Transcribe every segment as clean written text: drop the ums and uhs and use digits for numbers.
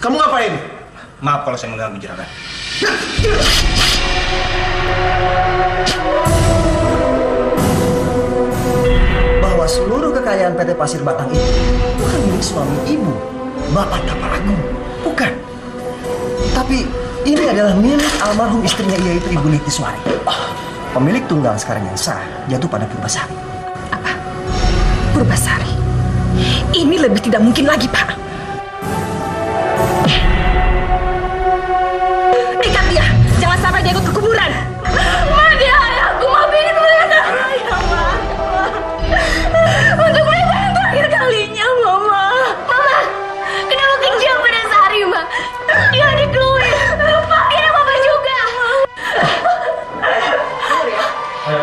Kamu ngapain? Maaf kalau saya mengganggu juragan. Bahwa seluruh kekayaan PT Pasir Batang itu bukan milik suami ibu, Bapak Taparagung. Bukan. Tapi ini adalah milik almarhum istrinya, yaitu Ibu Nitiswari. Pemilik tunggal sekarang yang sah jatuh pada Purbasari. Apa? Purbasari? Ini lebih tidak mungkin lagi, Pak. Ikat dia! Jangan sampai dia ikut ke kuburan! Ma, dia ayahku! Maaf, ini melihat ayah, Ma. Untuk melihat yang terakhir kalinya, Mama. Mama, kenapa kejam pada Sari, Ma? Dia adik Chloe. Dia anak Mama juga.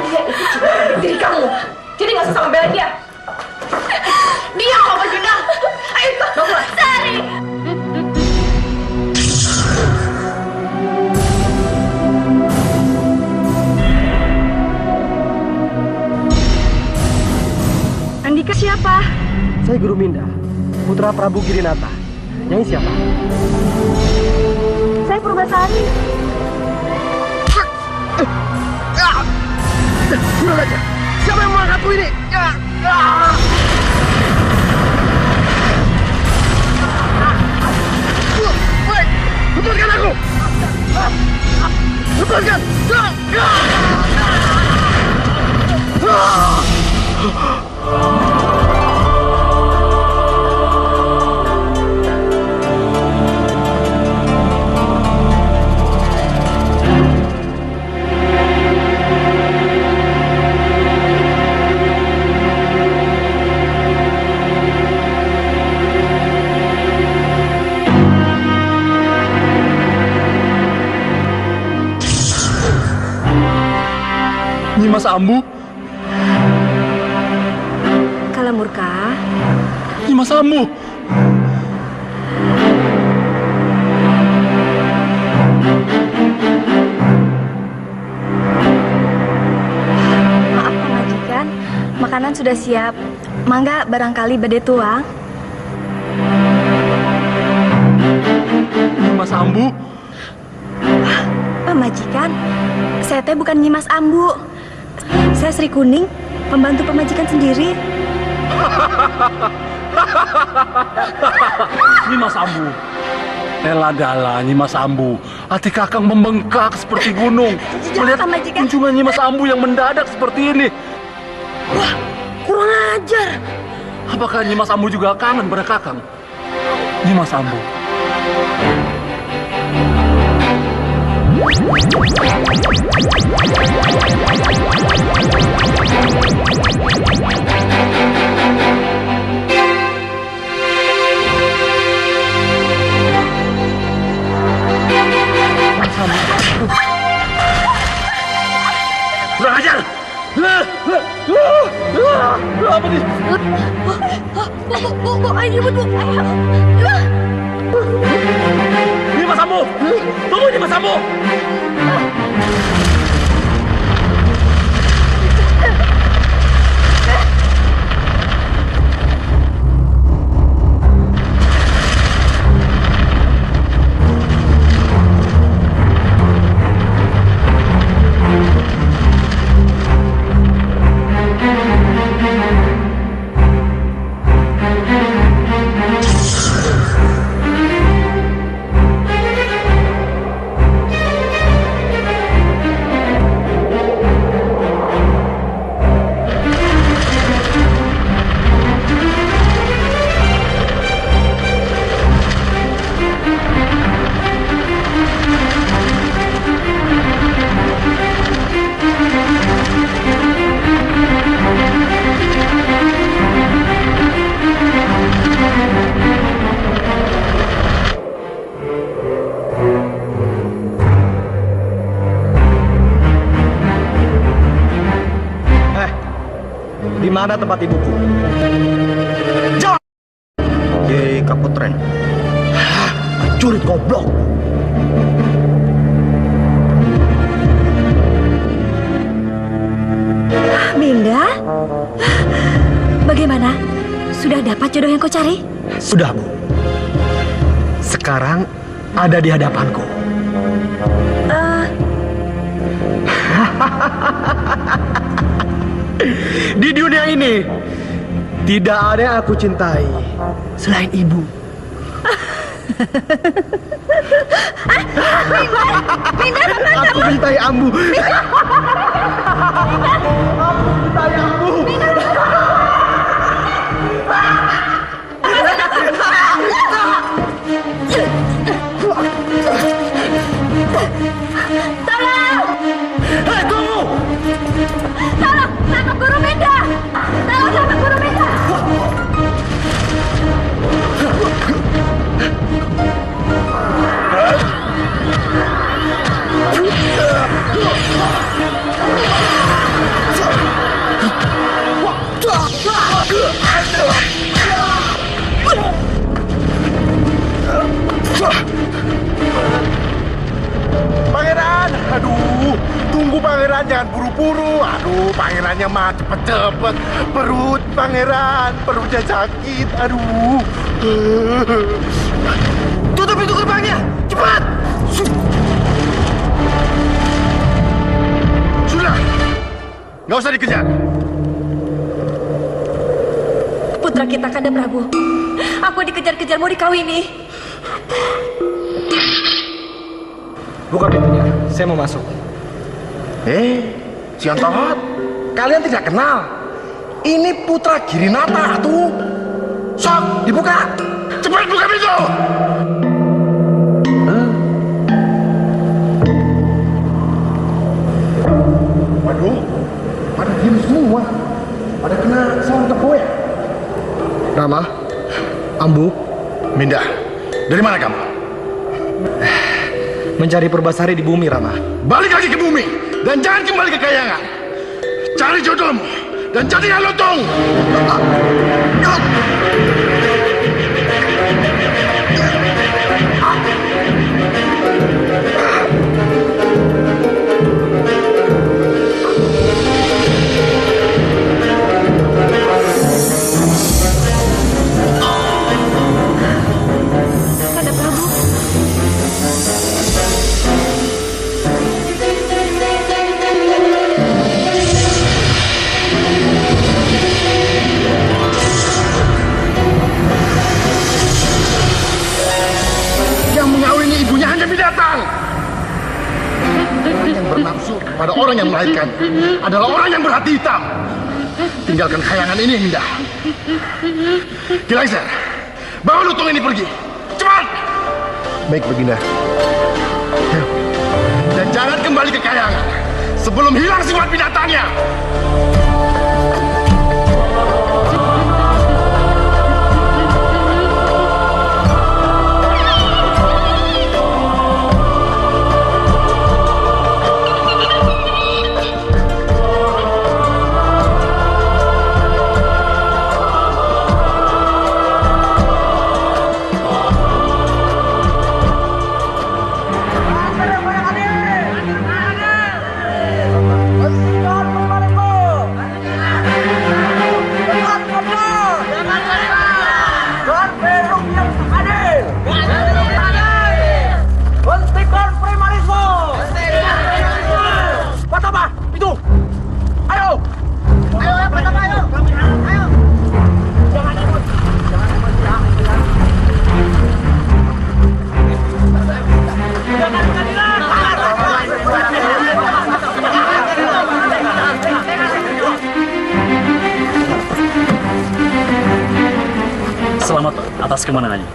Dia itu cuma diri kamu. Jadi nggak usah sama belain dia. Dia Mama Juna. Ayo, bawa Sari. Andika siapa? Saya Guru Minda, putra Prabu Girinata. Nyai siapa? Saya Purbasari. Kurang aja. Siapa yang mengangkatku ini? Woi, lepaskan aku! Lepaskan! Mas Ambu, Kalamurka. Mas Ambu. Maaf Majikan, makanan sudah siap. Mangga barangkali bade tuang. Mas Ambu. Majikan, saya teh bukan Nyimas Ambu. Saya Sri Kuning, pembantu pemajikan sendiri. Mas Ambu. Eladala Mas Ambu. Hati Kakang membengkak seperti gunung. Melihat kunjungan Mas Ambu yang mendadak seperti ini. Wah, kurang ajar. Apakah Mas Ambu juga kangen pada Kakang? Mas Ambu. Kurang ajar! Apa nih? Bu, ayo Bu. Mas Ambu! Tunggu Mas Ambu! Di mana tempat ibuku? Jawab! Di Kaputren. Prajurit goblok. Minda? Bagaimana? Sudah dapat jodoh yang kau cari? Sudah, Bu. sekarang ada di hadapanku. Di dunia ini tidak ada yang aku cintai selain ibu. Aku cintai Ambu. Aku cintai Ambu. Tolong! Hei, tunggu! Tolong! Tangkap Guru Menda! Tolong tangkap Guru Menda! Pangeran, aduh, tunggu pangeran, jangan buru-buru. Aduh, pangerannya mah cepet-cepet. Perut pangeran, perutnya sakit. Aduh. Tutup pintu gerbangnya! Cepat! Sudah, nggak usah dikejar. Putra kita, Kanda Prabu. Aku dikejar-kejar mau dikawini. Buka pintunya, saya mau masuk. Sian Tohot, Kalian tidak kenal. Ini putra Girinata tuh. Sok, dibuka. cepat buka pintu. Waduh, pada diem semua. Pada kena sarung tepuk ya. Rama, Ambu, Minda, dari mana kamu? mencari Purbasari di bumi, Rama. Balik lagi ke bumi dan jangan kembali ke kayangan. Cari jodohmu dan jadilah lontong. Kanda Prabu. Yang mengawini ibunya hanya binatang. Orang yang bernafsu pada orang yang melahirkan adalah orang yang berhati hitam. Tinggalkan kayangan ini, Minda. Kilaiser, bawa lutung ini pergi. Cepat! Baik, Baginda. Dan jangan kembali ke kayangan sebelum hilang sifat binatangnya. Selamat atas kemenangannya.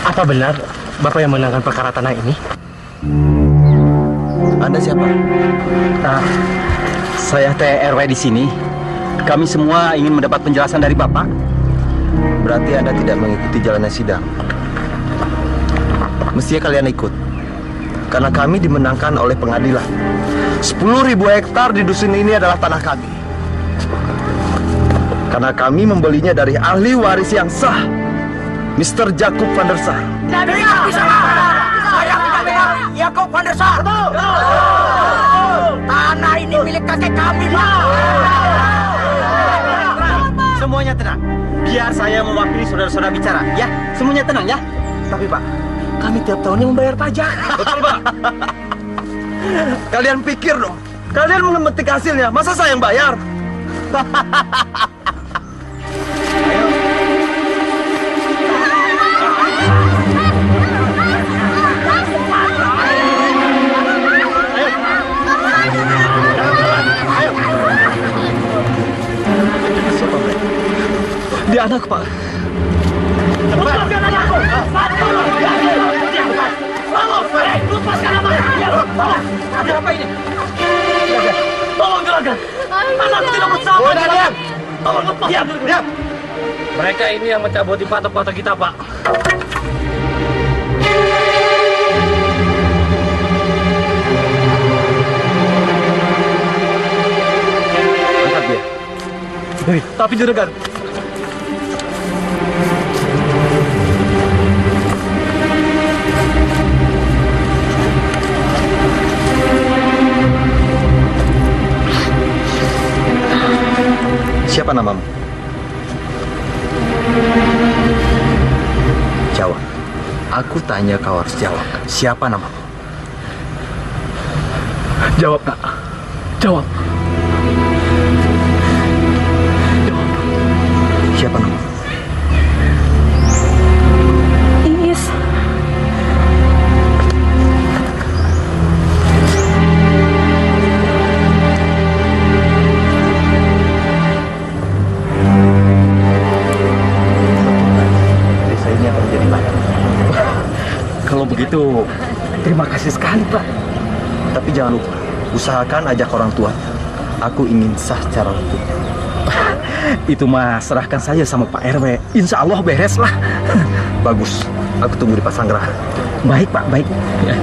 Apa benar Bapak yang menangkan perkara tanah ini? Anda siapa? Saya TRW di sini. Kami semua ingin mendapat penjelasan dari Bapak. Berarti Anda tidak mengikuti jalannya sidang. Mestinya kalian ikut. Karena kami dimenangkan oleh pengadilan. 10.000 hektar di dusun ini adalah tanah kami. Karena kami membelinya dari ahli waris yang sah, Mr. Jacob van der Sar. Saya tidak Jacob van der Sar. Tanah ini ini milik kakek kami, Pak. Semuanya tenang. Biar saya mewakili saudara-saudara bicara, ya. Semuanya tenang, ya. Tapi Pak, kami tiap tahunnya membayar pajak. Betul, Pak. Kalian pikir dong, kalian memetik hasilnya, masa saya yang bayar? Dia anak, Pak. Lepaskan anakku! Lepaskan anakku! Ada apa ini? Tolong gerakan! Anakku tidak bersalah! Diam! Tolong lepas! Diam! Mereka ini yang mencabut di patok-patok kita, Pak. Angkat dia. Tapi juragan. Siapa namamu? Jawab. Aku tanya kau harus jawab. Siapa namamu? Jawab, Nak. Jawab. Siapa namamu? Iis. Desa ini akan menjadi baik. Kalau begitu, terima kasih sekali, Pak. Tapi jangan lupa, usahakan ajak orang tua. Aku ingin sah secara hukum. Itu mah serahkan saja sama Pak RW. Insya Allah beres lah. Bagus, aku tunggu di Pasanggraha. Baik, Pak, baik. Ya.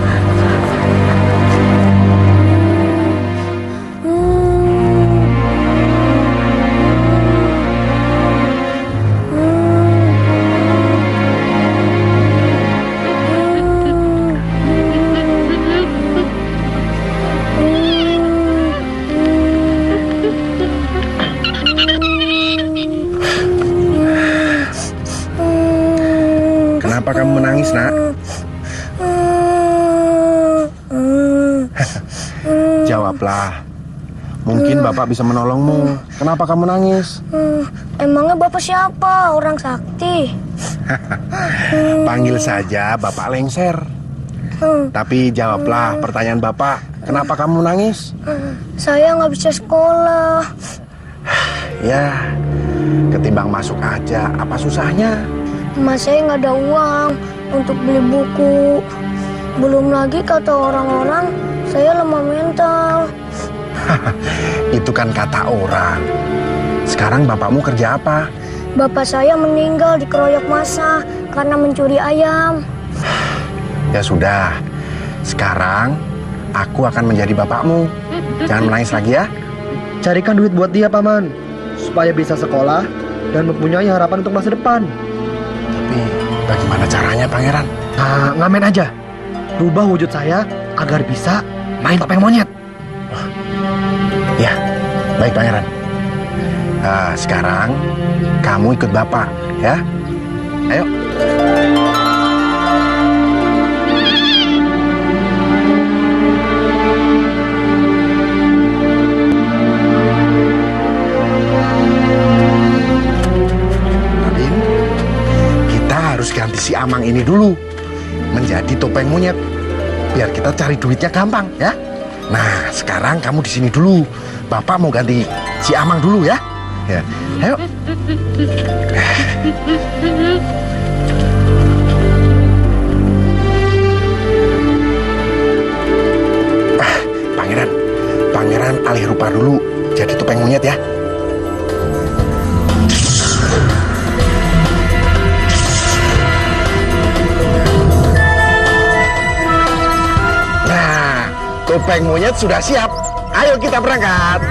Kenapa kamu menangis, Nak? Jawablah. Mungkin Bapak bisa menolongmu. Kenapa kamu nangis? Emangnya Bapak siapa? Orang sakti. Panggil saja Bapak Lengser. Tapi jawablah pertanyaan Bapak. Kenapa kamu nangis? Saya nggak bisa sekolah. Ya, ketimbang masuk aja. Apa susahnya? Mas saya nggak ada uang untuk beli buku. Belum lagi kata orang-orang saya lemah mental. Itu kan kata orang. Sekarang bapakmu kerja apa? Bapak saya meninggal dikeroyok massa karena mencuri ayam. Ya sudah. Sekarang aku akan menjadi bapakmu. Jangan menangis lagi ya. Carikan duit buat dia, Paman. Supaya bisa sekolah dan mempunyai harapan untuk masa depan. Tapi bagaimana caranya, Pangeran? Nah, ngamen aja. Rubah wujud saya agar bisa main topeng monyet. Ya, baik Pangeran. Nah, sekarang kamu ikut Bapak, ya. Ayo. Nadine, kita harus ganti si Amang ini dulu menjadi topeng monyet. Biar kita cari duitnya gampang, ya. Nah, sekarang kamu di sini dulu. Bapak mau ganti si Amang dulu ya. Ya, ayo. Pangeran alih rupa dulu jadi topeng monyet ya. Nah, topeng monyet sudah siap. Ayo kita berangkat.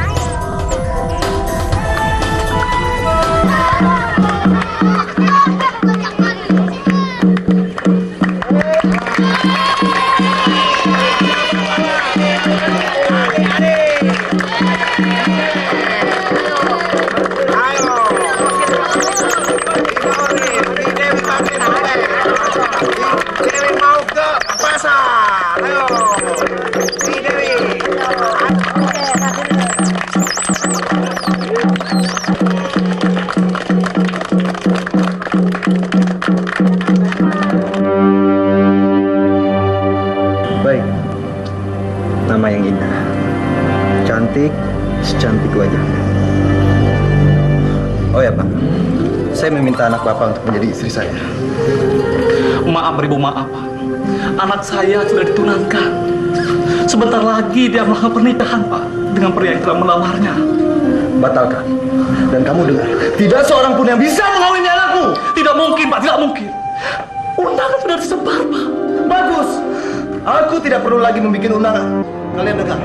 cantik, secantik wajahnya. Oh ya Pak, saya meminta anak Bapak untuk menjadi istri saya. Maaf beribu maaf, Pak. Anak saya sudah ditunangkan. Sebentar lagi dia melakukan pernikahan, Pak, dengan pria yang telah melamarnya. Batalkan. Dan kamu dengar, tidak seorang pun yang bisa mengawini anakku. Tidak mungkin, Pak, tidak mungkin. Undangan sudah disebar, Pak. Bagus. Aku tidak perlu lagi membuat undangan. Kalian dengar,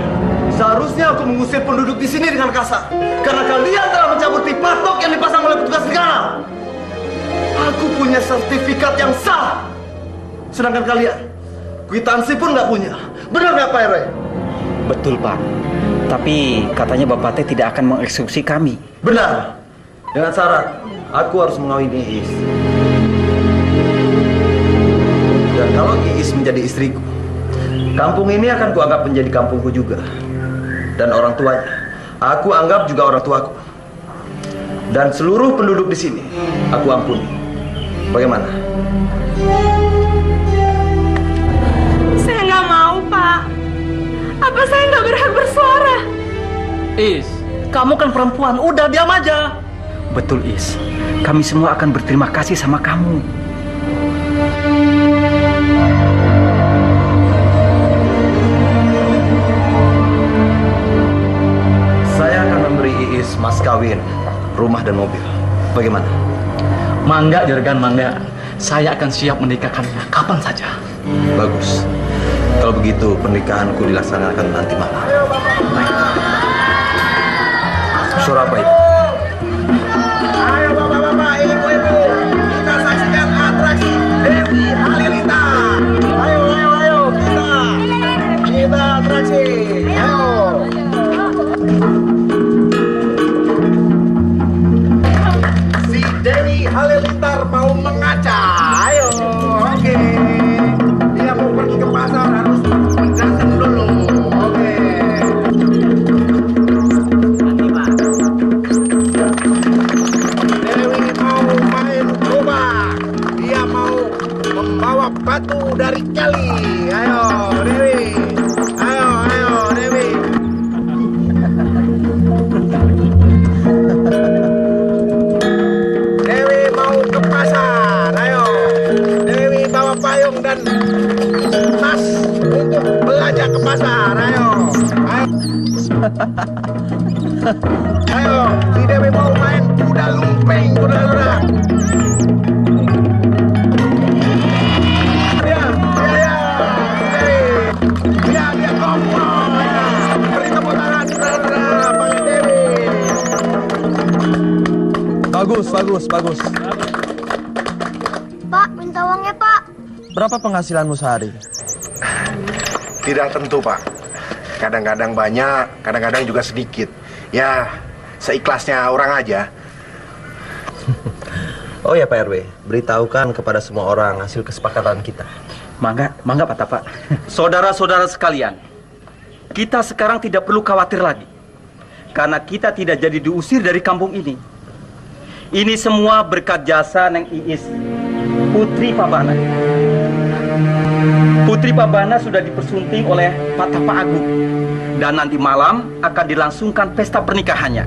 seharusnya aku mengusir penduduk di sini dengan kasar. Karena kalian telah mencabuti patok yang dipasang oleh petugas negara. Aku punya sertifikat yang sah. Sedangkan kalian, kwitansi pun nggak punya. Benar nggak Pak RW? Betul Pak. Tapi katanya Bapak teh tidak akan mengeksekusi kami. Benar. Dengan syarat, aku harus mengawini Iis. Dan kalau Iis menjadi istriku, kampung ini akan kuanggap menjadi kampungku juga. Dan orang tuanya, aku anggap juga orang tuaku. Dan seluruh penduduk di sini, aku ampuni. Bagaimana? Saya nggak mau, Pak. Apa saya nggak berhak bersuara? Is, kamu kan perempuan, udah diam aja. Betul Is. Kami semua akan berterima kasih sama kamu. Saya akan memberi Iis mas kawin, rumah dan mobil. Bagaimana? Mangga, Juragan, mangga. Saya akan siap menikahkannya kapan saja. Bagus. Kalau begitu pernikahanku dilaksanakan nanti malam. Baik. Suara apa itu? Ayo bapak-bapak, ibu-ibu, kita saksikan atraksi Dewi Halilintar. Ayo, kita atraksi. Ayo. Si Dewi Halilintar mau mengaca. Ayo, oke. Dia mau pergi ke pasar harus mendatang dulu. Oke. Dewi mau main gerobak. Dia mau membawa batu dari kali. Ayo, Dewi. Ayo, Dewi. Dewi mau ke pasar. Ayo. Dewi bawa payung dan tas untuk belanja ke pasar. Ayo. Ayo, si Dewi mau main kuda lumping, kuda lurak. Dia kompor. Beri tepuk tangan, saudara-saudara, bagi Dewi. Bagus. Pak, minta uangnya, Pak. Berapa penghasilanmu sehari? Tidak tentu, Pak. Kadang-kadang banyak, kadang-kadang juga sedikit. Ya, seikhlasnya orang aja. Oh ya Pak RW, beritahukan kepada semua orang hasil kesepakatan kita. Mangga Pak Tapak. Saudara-saudara sekalian, kita sekarang tidak perlu khawatir lagi. Karena kita tidak jadi diusir dari kampung ini. Ini semua berkat jasa Neng Iis, Putri Pabana. Putri Pabana sudah dipersunting oleh Pak Tapak Agung. Dan nanti malam akan dilangsungkan pesta pernikahannya.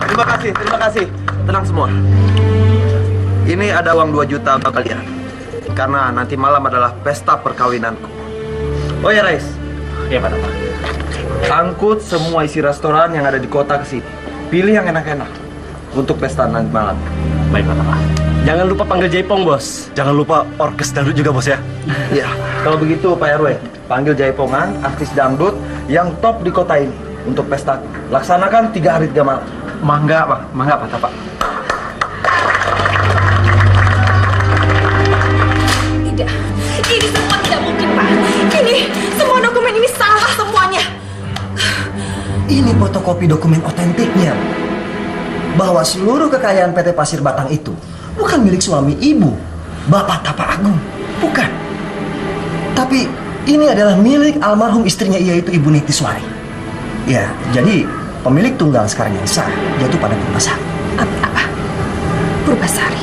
Terima kasih. Tenang semua. Ini ada uang 2 juta untuk kalian. Karena nanti malam adalah pesta perkawinanku. Oh ya Rais. Ya Pak Tapak. Angkut semua isi restoran yang ada di kota ke sini. Pilih yang enak-enak untuk pesta nanti malam. Baik Pak Tapak. Jangan lupa panggil Jaipong, Bos. Jangan lupa orkes dangdut juga, Bos ya. Ya, kalau begitu Pak RW, panggil Jaipongan, artis dangdut yang top di kota ini untuk pesta. Laksanakan 3 hari 3 malam. Mangga Pak Tapak. Tidak. Ini semua tidak mungkin, Pak. Ini semua dokumen ini salah semuanya. Ini fotokopi dokumen otentiknya. Bahwa seluruh kekayaan PT Pasir Batang itu bukan milik suami ibu, Bapak Tapak Agung. Bukan. Tapi ini adalah milik almarhum istrinya, yaitu Ibu Nitiswari. Ya, jadi pemilik tunggal sekarang yang sah jatuh pada Purbasari. Apa? Purbasari?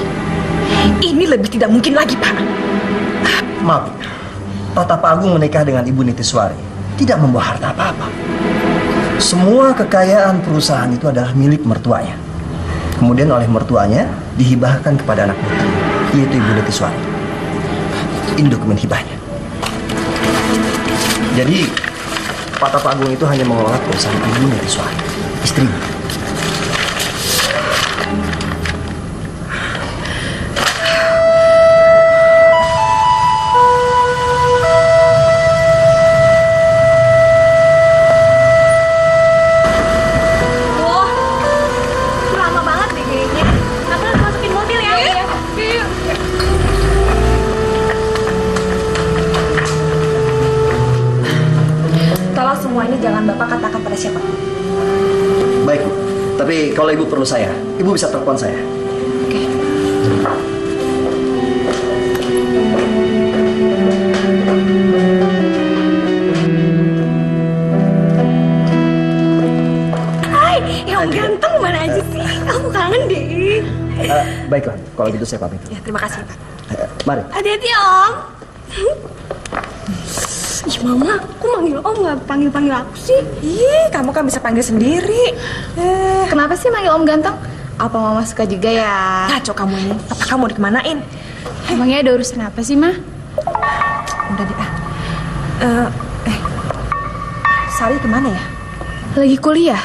Ini lebih tidak mungkin lagi, Pak. Maaf, Patapa Agung menikah dengan Ibu Nitiswari tidak membawa harta apa-apa. Semua kekayaan perusahaan itu adalah milik mertuanya. Kemudian oleh mertuanya dihibahkan kepada anak putri, yaitu Ibu Nitiswari. Ini dokumen hibahnya. Jadi Patapa Agung itu hanya mengelola perusahaan Ibu Nitiswari, istrinya. Semua ini jangan Bapak katakan pada siapapun. Baik, Bu. Tapi kalau Ibu perlu saya, Ibu bisa telepon saya. Oke. Hai, yang ganteng mana aja sih? Aku kangen deh. Baiklah, kalau gitu saya pamit. Ya, terima kasih, Pak. Mari. Hati-hati, Om. Ih, Mama, kok manggil Om nggak panggil-panggil aku sih? Ih, kamu kan bisa panggil sendiri. Kenapa sih manggil Om ganteng? Apa Mama suka juga ya? Ngaco kamu ini. Papa kamu dikemanain? Emangnya ada urusan apa sih, Ma? Udah deh, Sari kemana ya? Lagi kuliah.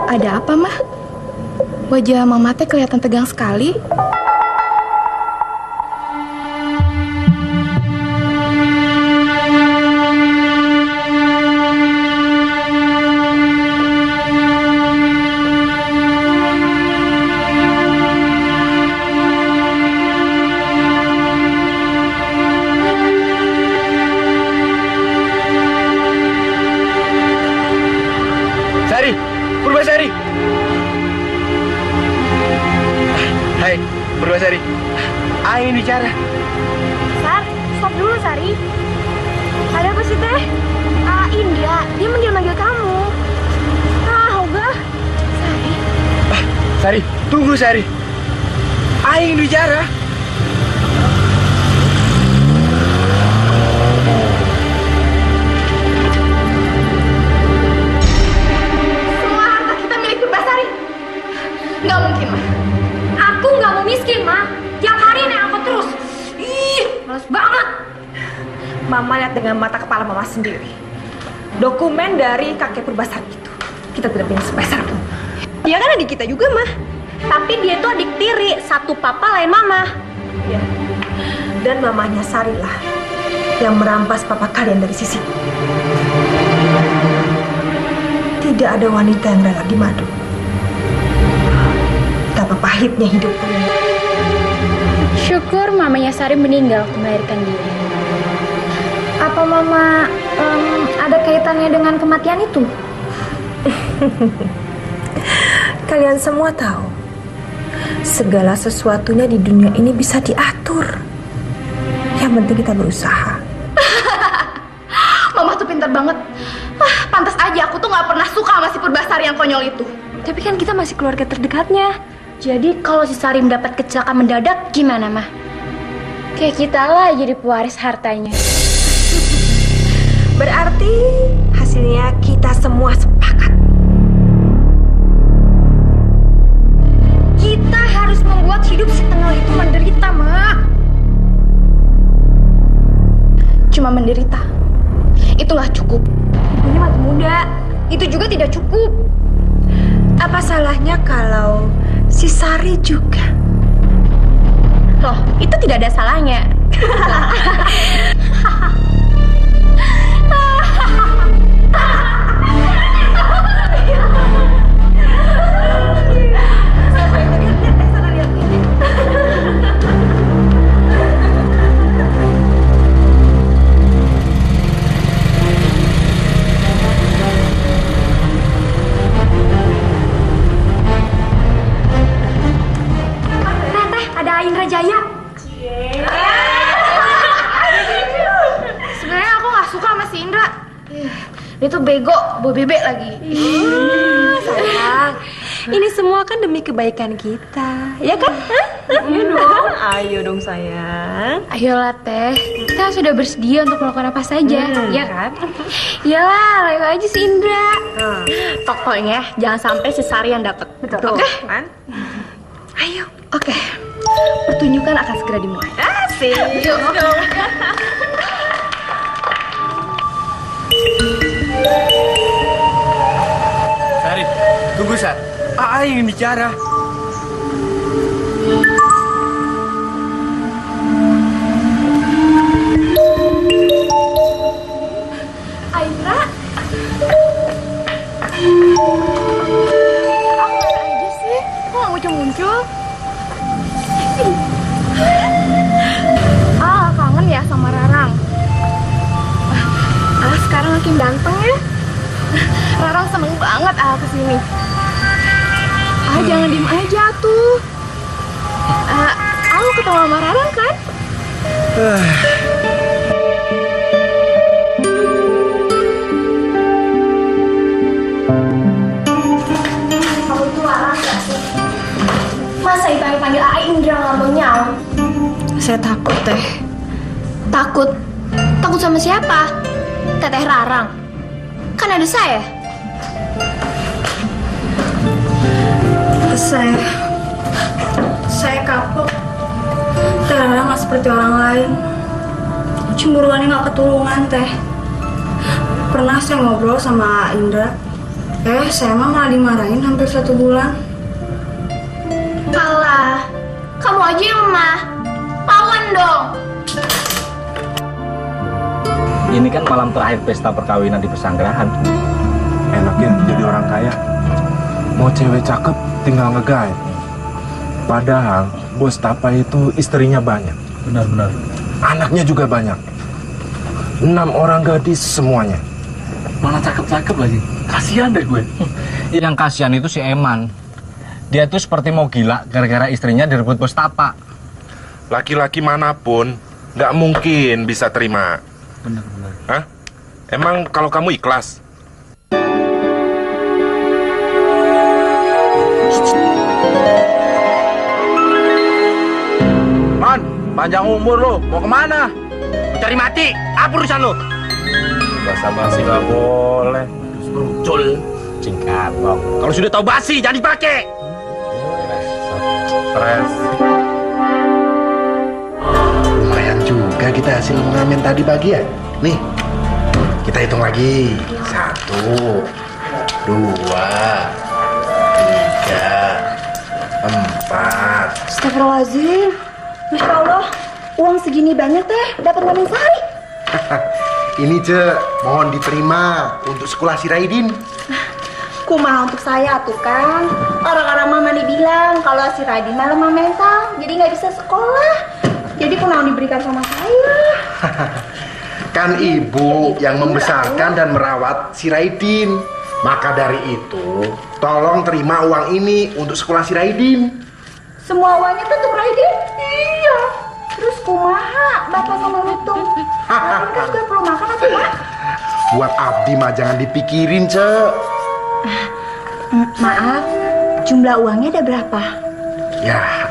Ada apa, Ma? Wajah Mama teh kelihatan tegang sekali. Purbasari. Hai, Purbasari. Aing bicara. Sar, stop dulu, Sari. Ada apa sih, Teh? India, dia manggil-manggil kamu. Uga. Sari. Sari, tunggu Sari. Aing bicara. Nggak mungkin, Ma. Aku nggak mau miskin, Ma. Tiap hari naik angkot terus. Ih, males banget. Mama lihat dengan mata kepala Mama sendiri. Dokumen dari kakek Purbasari itu. Kita tidak punya sepeser pun. Dia kan adik kita juga, Ma. Tapi dia tuh adik tiri, satu papa lain mama. Ya. Dan mamanya Sari lah yang merampas papa kalian dari sisi. Tidak ada wanita yang rela di madu. Betapa pahitnya hidup kalian. Syukur mamanya Sari meninggal waktu melahirkan dia. Apa Mama ada kaitannya dengan kematian itu? Kalian semua tahu, segala sesuatunya di dunia ini bisa diatur. Yang penting kita berusaha. Mama tuh pintar banget. Pantas aja aku tuh nggak pernah suka sama si Purbasari yang konyol itu. Tapi kan kita masih keluarga terdekatnya. Jadi kalau si Sari mendapat kecelakaan mendadak gimana, Mah? Kayak kita lah jadi pewaris hartanya. Berarti hasilnya kita semua sepakat. Kita harus membuat hidup si Tengel itu menderita, Ma. Cuma menderita. Itu nggak cukup. Ibunya masih muda. Itu juga tidak cukup. Apa salahnya kalau si Sari juga? Loh, itu tidak ada salahnya. Jaya. Sebenarnya aku nggak suka sama si Indra. Dia tuh bego, bawa bebek lagi. Sayang, Ini semua kan demi kebaikan kita, ya kan? Iya dong. Ayo dong sayang. Ayolah Teh, kita sudah bersedia untuk melakukan apa saja, ya kan? Iyalah, ayo aja si Indra. Pokoknya jangan sampai si Sari yang dapat. Betul. Oke? Kan? Ayo. Oke. Pertunjukan akan segera dimulai. Asik. Yuk. Sari, tunggu Sar. Aa ingin bicara. Aindra. Kamu mana aja sih? Kok nggak muncul-muncul? Kangen ya sama Rarang. Sekarang makin ganteng ya. Rarang seneng banget kesini. Jangan diem aja tuh. Ketemu sama Rarang kan? Kamu tuh Rarang gak sih? Masa dipanggil Indra nggak mau nyaut? Saya takut, Teh. Takut? Takut sama siapa? Teteh Rarang. Kan ada saya. Saya kapok. Teh Rara nggak seperti orang lain. Cemburuannya nggak ketulungan, Teh. Pernah saya ngobrol sama Indra. Saya malah dimarahin hampir 1 bulan. Alah, kamu aja yang mah. Lawan dong. Ini kan malam terakhir pesta perkawinan di pesanggrahan. Enaknya jadi orang kaya. Mau cewek cakep tinggal ngegaet. Padahal Bos Tapa itu istrinya banyak. Benar-benar. Anaknya juga banyak. 6 orang gadis semuanya. Malah cakep-cakep lagi. Kasihan deh gue. Yang kasihan itu si Eman. Dia tuh seperti mau gila gara-gara istrinya direbut Bos Tapa. Laki-laki manapun nggak mungkin bisa terima. Benar-benar. Hah? Emang kalau kamu ikhlas? Man, panjang umur lo. Mau kemana? Cari mati. Apa urusan lo? Basa-basi nggak boleh. Muncul. Singkat, Bang. Kalau sudah tahu basi, jangan dipakai. Stres. Lumayan juga kita hasil mengamen tadi pagi ya. Nih, kita hitung lagi. 1, 2, 3, 4. Astagfirullahaladzim. Masya Allah, uang segini banyak Teh dapat ngamen sehari. Ini mohon diterima untuk sekolah si Raidin. Kumaha untuk saya tuh kan. Orang-orang mama dibilang kalau si Raidin malah lemah mental, jadi nggak bisa sekolah. Jadi kunaon diberikan sama saya. Kan ibu yang membesarkan dan merawat si Raidin. Maka dari itu, tolong terima uang ini untuk sekolah si Raidin. Semua uangnya tuh untuk Raidin? Iya. Terus kumaha bapak sama lutung? Raidin kan juga perlu makan atau Pak? Buat Abdi mah jangan dipikirin, Maaf, jumlah uangnya ada berapa? Ya,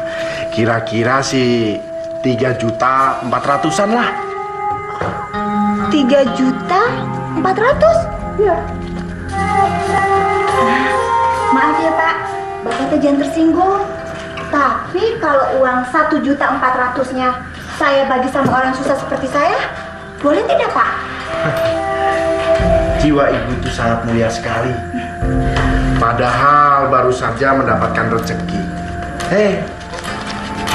kira-kira sih 3.400.000-an lah. 3.400.000? Iya. Maaf ya Pak, Bapak teh jangan tersinggung. Tapi kalau uang 1.400.000-nya saya bagi sama orang susah seperti saya, boleh tidak Pak? Jiwa ibu itu sangat mulia sekali. Padahal baru saja mendapatkan rezeki.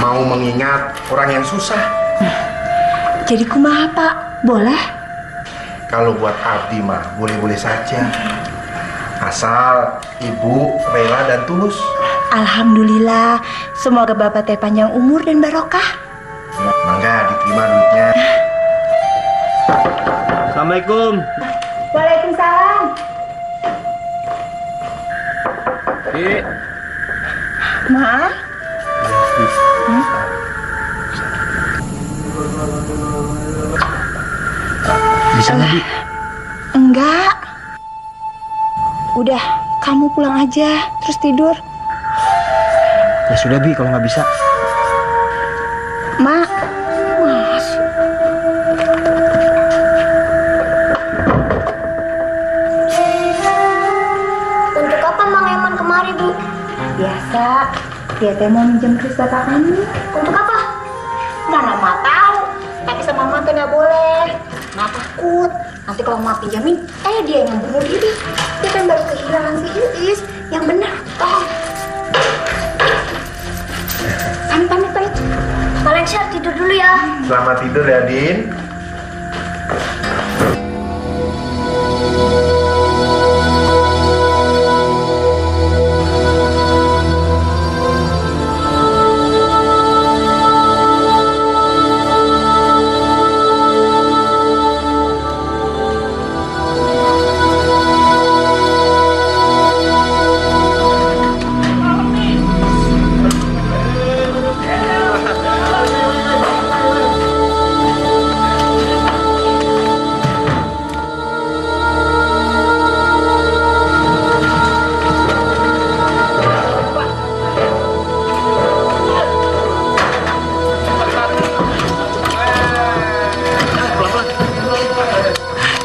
Mau mengingat orang yang susah. Jadi kumaha Pak? Boleh? Kalau buat Abdi mah boleh-boleh saja. Asal ibu rela dan tulus. Alhamdulillah, semoga Bapak teh panjang umur dan barokah. Mangga diterima duitnya. Assalamualaikum. Waalaikumsalam. Maaf. Bisa nggak, Bi? Enggak. Udah, kamu pulang aja, terus tidur. Ya sudah Bi, kalau nggak bisa. Mak, Mas. Untuk apa Mang Eman kemari, Bu? Biasa, dia teh mau minjem kris bapak kamu. Untuk apa? Mana Mak tahu. Tapi sama Mak tuh nggak boleh. Mak takut. Nanti kalau Mak pinjamin, dia yang bunuh diri. Dia kan baru kehilangan si Iis. Yang benar, toh. Pamit. Valencia tidur dulu ya. Selamat tidur ya, Din.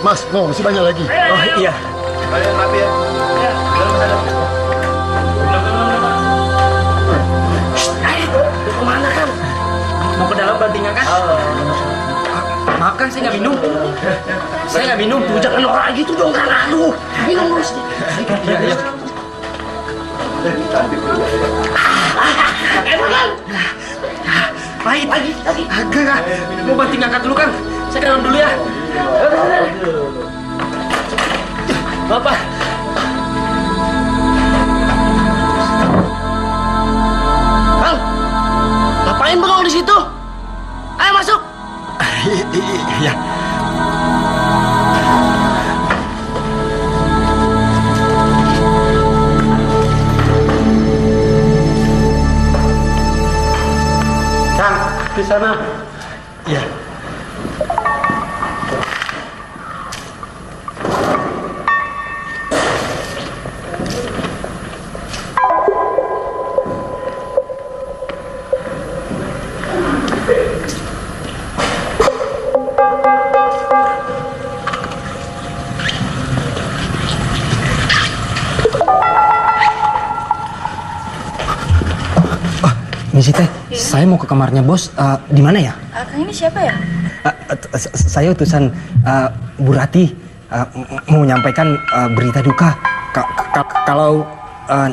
Mas, no, masih banyak lagi. Oh iya. Kemana kan? Mau ke dalam bantingan kan? Maaf kan, saya nggak minum. Saya nggak minum. Tuh jangan norak gitu dong, kan? Aduh, minum terus. Iya. Enak kan? Pahit lagi. Agak. Mau banting angkat dulu kan? Saya ke dalam dulu ya. Bapak. Bang, ngapain bengong di situ? Ayo masuk. Iya. Kang, di sana. Iya. Misi teh, saya mau ke kamarnya bos. Di mana ya? Kang ini siapa ya? Saya utusan Bu Rati mau menyampaikan berita duka kalau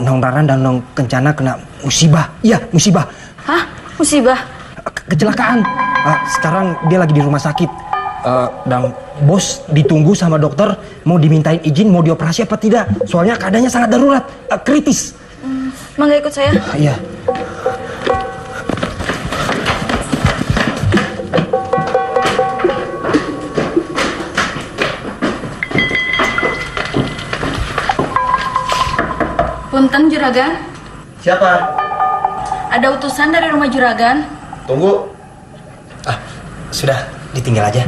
Nong Raran dan Nong Kencana kena musibah. Iya, musibah. Hah? Musibah? Kecelakaan. Sekarang dia lagi di rumah sakit. Dan bos ditunggu sama dokter mau dimintain izin mau dioperasi apa tidak. Soalnya keadaannya sangat darurat, kritis. Mangga ikut saya. Iya. Punten Juragan. Siapa? Ada utusan dari rumah Juragan. Tunggu. Sudah, ditinggal aja.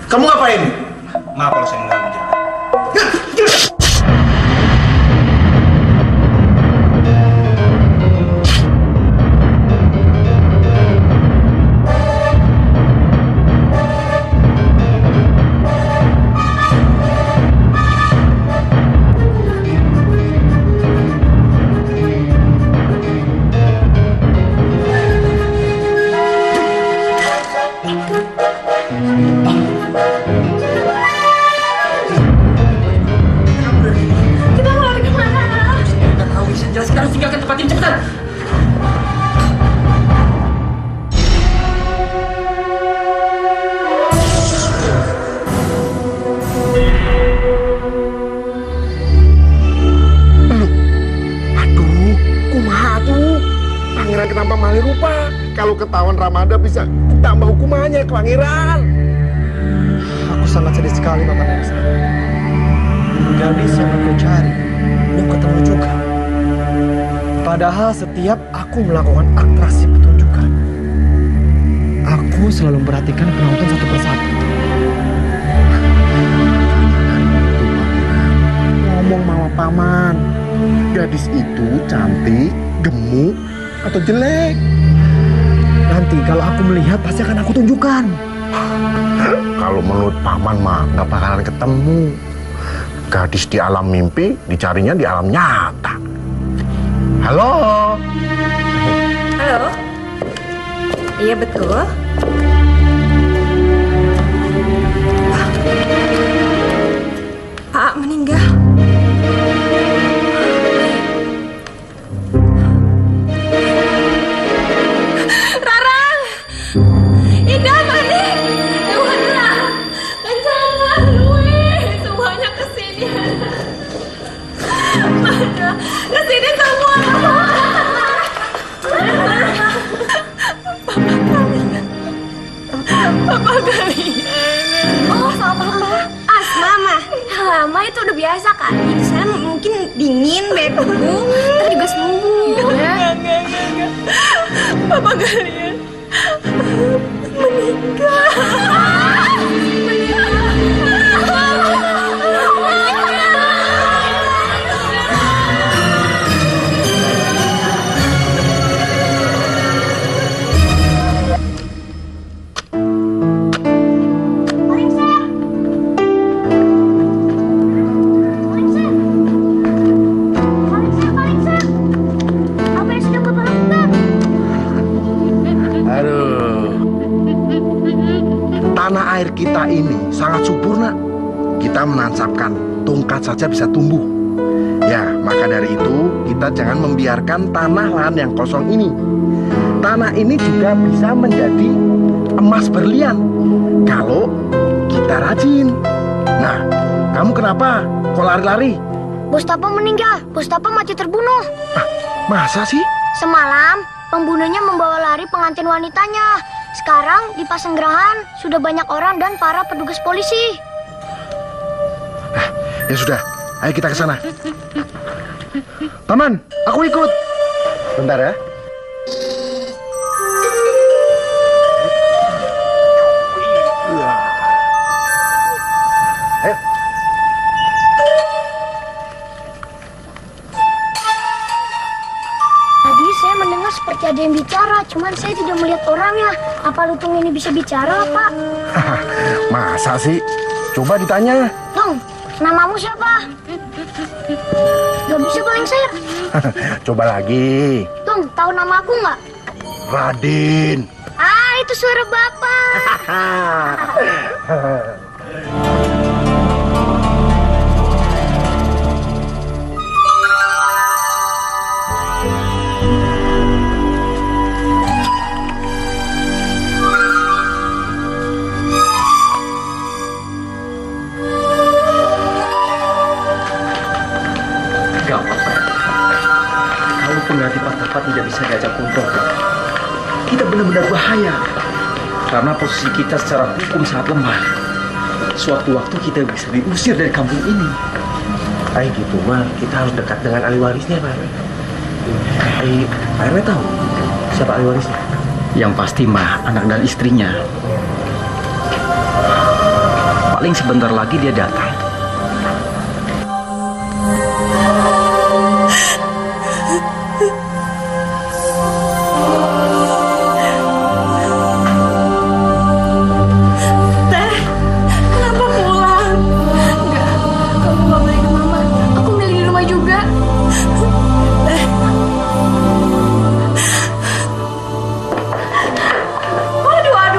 Kamu ngapain? Maaf kalau saya mengganggu juragan. Kenapa malah lupa? Kalau ketahuan Ramada bisa tambah hukumannya ke Pangeran. Aku sangat sedih sekali, Bapak Nelsa. Gadis yang aku cari belum ketemu juga. Padahal setiap aku melakukan atraksi pertunjukan, aku selalu memperhatikan penonton satu persatu. Ngomong sama paman, gadis itu cantik, gemuk, atau jelek? Nanti kalau aku melihat pasti akan aku tunjukkan. Kalau menurut paman mah nggak bakalan ketemu. Gadis di alam mimpi dicarinya di alam nyata. Halo? Halo? Iya betul. Pak meninggal. Rara! Indah Manik! Luana! Kencana! Lui! Semuanya kesini. Mana? Kesini semua! Papa kalian. Oh, sama Mama. Asma, mah. Lama itu udah biasa kan? Di sana mungkin dingin, beku. Ntar juga sembuh. Enggak. Papa kalian meninggal. Tanah air kita ini sangat subur, nak. Kita menancapkan tongkat saja bisa tumbuh. Ya, maka dari itu kita jangan membiarkan tanah lahan yang kosong ini. Tanah ini juga bisa menjadi emas berlian kalau kita rajin. Nah, kamu kenapa? Kok lari-lari? Bustapa meninggal. Bustapa mati terbunuh. Masa sih? Semalam, pembunuhnya membawa lari pengantin wanitanya. Sekarang di Pasenggerahan sudah banyak orang dan para petugas polisi. Ya sudah, ayo kita ke sana. Paman, aku ikut. Bentar ya. Ayo. Tadi saya mendengar seperti ada yang bicara, cuman saya tidak melihat orangnya. Apa lutung ini bisa bicara, Pak? Masa sih? Coba ditanya. Tung, namamu siapa? Gak bisa Balengser. Coba lagi. Tung, tahu nama aku nggak? Raden. Ah, itu suara Bapak. Pengganti Pak Tapa tidak bisa diajak kontrol. Kita benar-benar bahaya karena posisi kita secara hukum sangat lemah. Sewaktu-waktu kita bisa diusir dari kampung ini. Kayak gitu mah kita harus dekat dengan ahli warisnya, Pak RW. Pak RW tahu siapa ahli warisnya? Yang pasti mah anak dan istrinya. Paling sebentar lagi dia datang.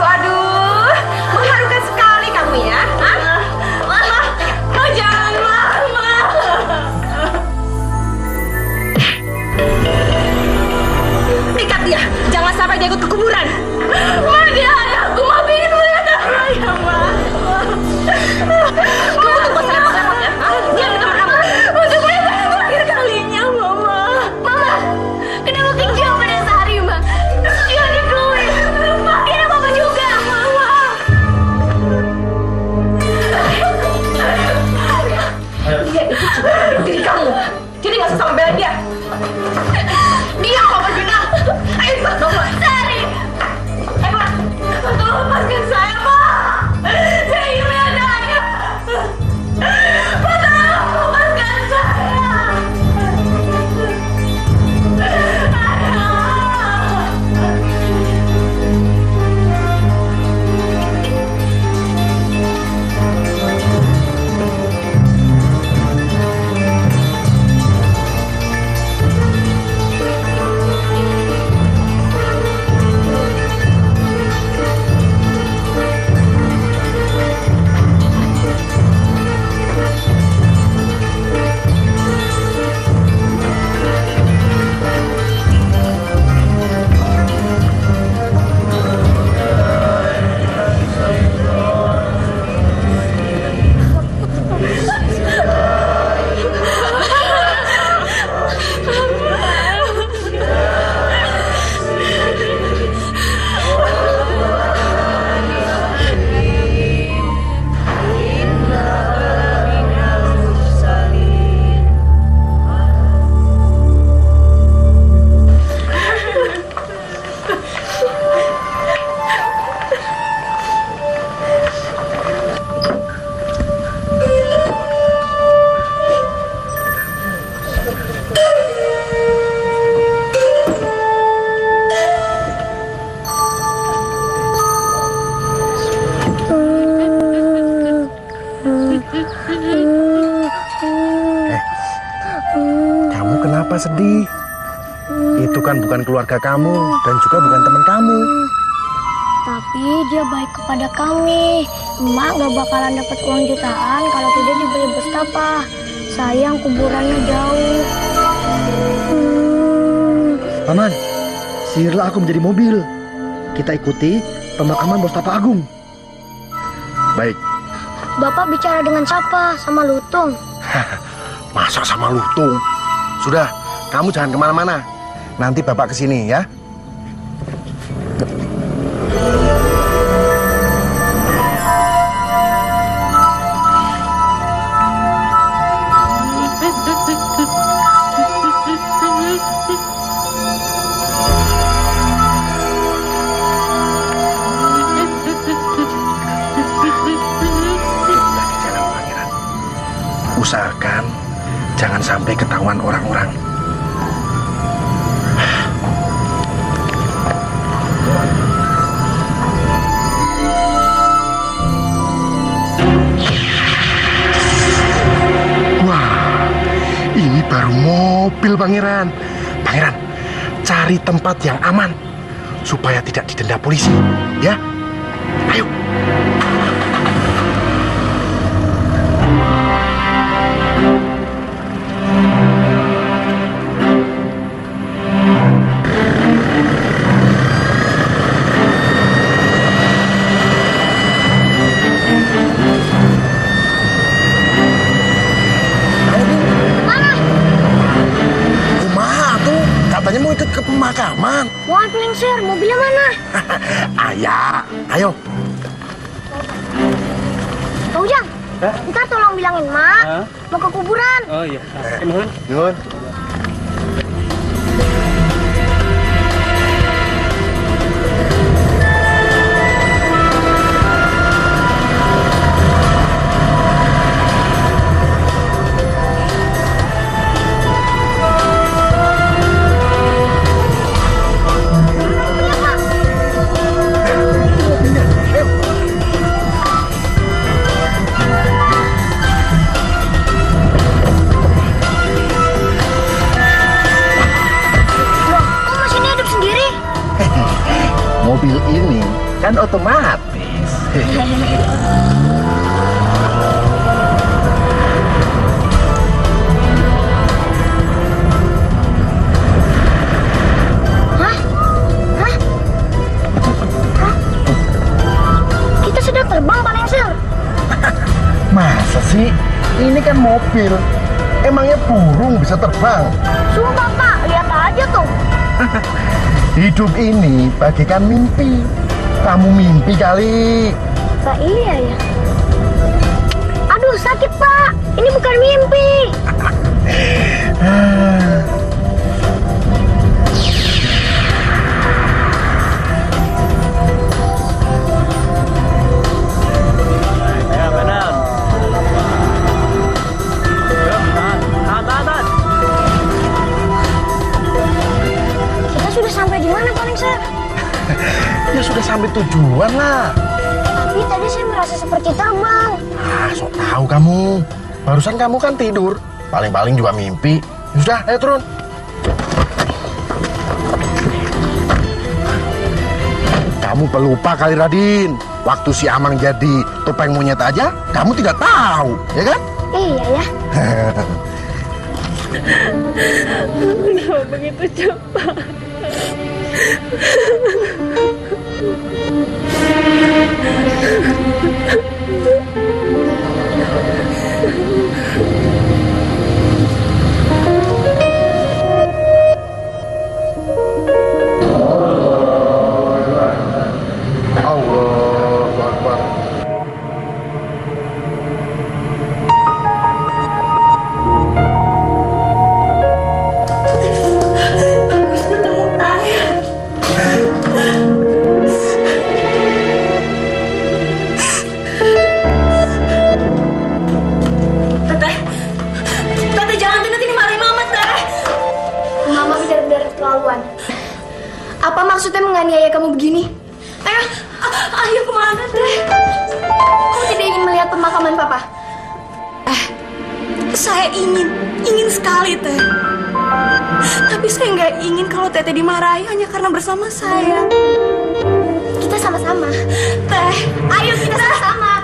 Aduh, mengharukan sekali kamu ya. Hah? Kamu kenapa sedih? Itu kan bukan keluarga kamu dan juga bukan teman kamu. Tapi dia baik kepada kami. Emak gak bakalan dapat uang jutaan kalau tidak dibeli Bustapa. Sayang kuburannya jauh. Paman, sihirlah aku menjadi mobil. Kita ikuti pemakaman Bustapa Agung. Baik. Bapak bicara dengan siapa? Sama Lutung? Masa sama Lutung? Sudah, kamu jangan kemana-mana. Nanti Bapak kesini ya. Usahakan jangan sampai ketahuan orang-orang. Wah, ini baru mobil Pangeran. Pangeran, cari tempat yang aman supaya tidak didenda polisi, ya. Ayo. Katanya mau ikut ke pemakaman. Mau ambilin sir, mobilnya mana? Ayah, ayo. Bang Ujang, ntar tolong bilangin Mak, mau ke kuburan. Oh iya. Nuhun. Mobil ini kan otomatis. Hah? Kita sudah terbang, Pak Lengser. Masa sih? Ini kan mobil. Emangnya burung bisa terbang? Sumpah Pak, lihat aja tuh. Hidup ini bagaikan mimpi. Kamu mimpi kali. Pak, iya ya. Aduh, sakit Pak. Ini bukan mimpi. Ya, benar. Tahan. Kita sudah sampai di mana, Pak Lengser? Ya sudah sampai tujuan lah. Tapi tadi saya merasa seperti terbang. Sok tahu kamu. Barusan kamu kan tidur. Paling-paling juga mimpi. Ya sudah, ayo turun. Kamu pelupa kali Radin. Waktu si Amang jadi topeng monyet aja, kamu tidak tahu, ya kan? Iya ya. Kenapa begitu cepat? Allahu Akbar. Tete jangan Tete marahin Mama, Teh. Mama benar-benar keterlaluan. Apa maksudnya menganiaya kamu begini? Ayo kemana, Teh? Kamu tidak ingin melihat pemakaman Papa? Saya ingin sekali Teh. Tapi saya nggak ingin kalau Teteh dimarahi hanya karena bersama saya. Kita sama-sama. Teh, ayo kita sama-sama.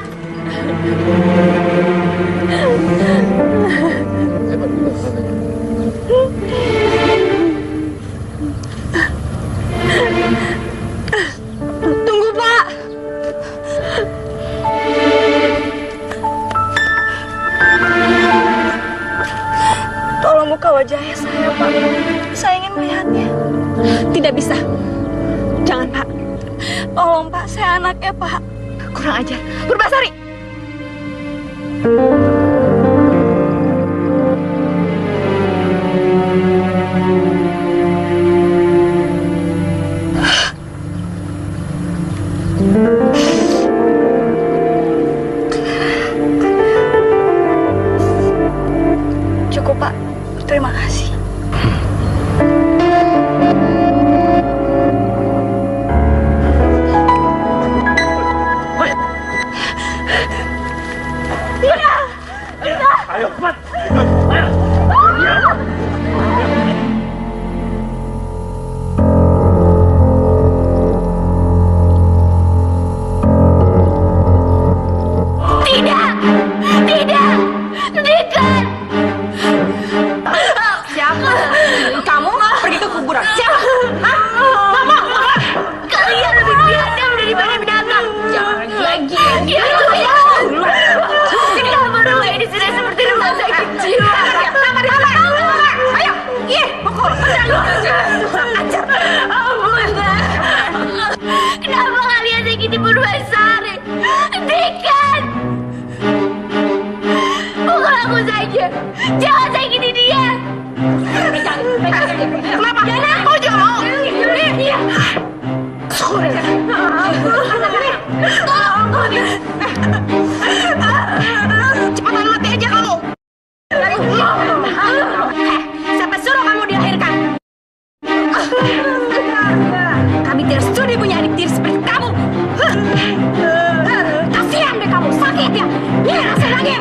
Tunggu, Pak. Tolong buka wajahnya saya, Pak. Saya ingin melihatnya. Tidak bisa. Jangan, Pak. Tolong, Pak. Saya anaknya, Pak. Kurang ajar. Purbasari. Cukup, Pak. Terima kasih. Ayo, cepat. Tidak. Tidak. Hentikan. Siapa? Kamu pergi ke kuburan. Siapa? Mama. Kalian lebih biadab daripada binatang. Jangan lagi. Kenapa rumah ini sudah seperti rumah sakit jiwa? Ayo. Pukul. Ajar. Kenapa kalian sakiti Purbasari? Hentikan. Pukul aku saja. Jangan sakiti dia. Kenapa? Aku juga mau. Cepetan mati aja kamu. Siapa suruh kamu dilahirkan? Kami tidak sudi punya adik tiri seperti kamu. Kasihan deh kamu, sakit ya. Rasain lagi.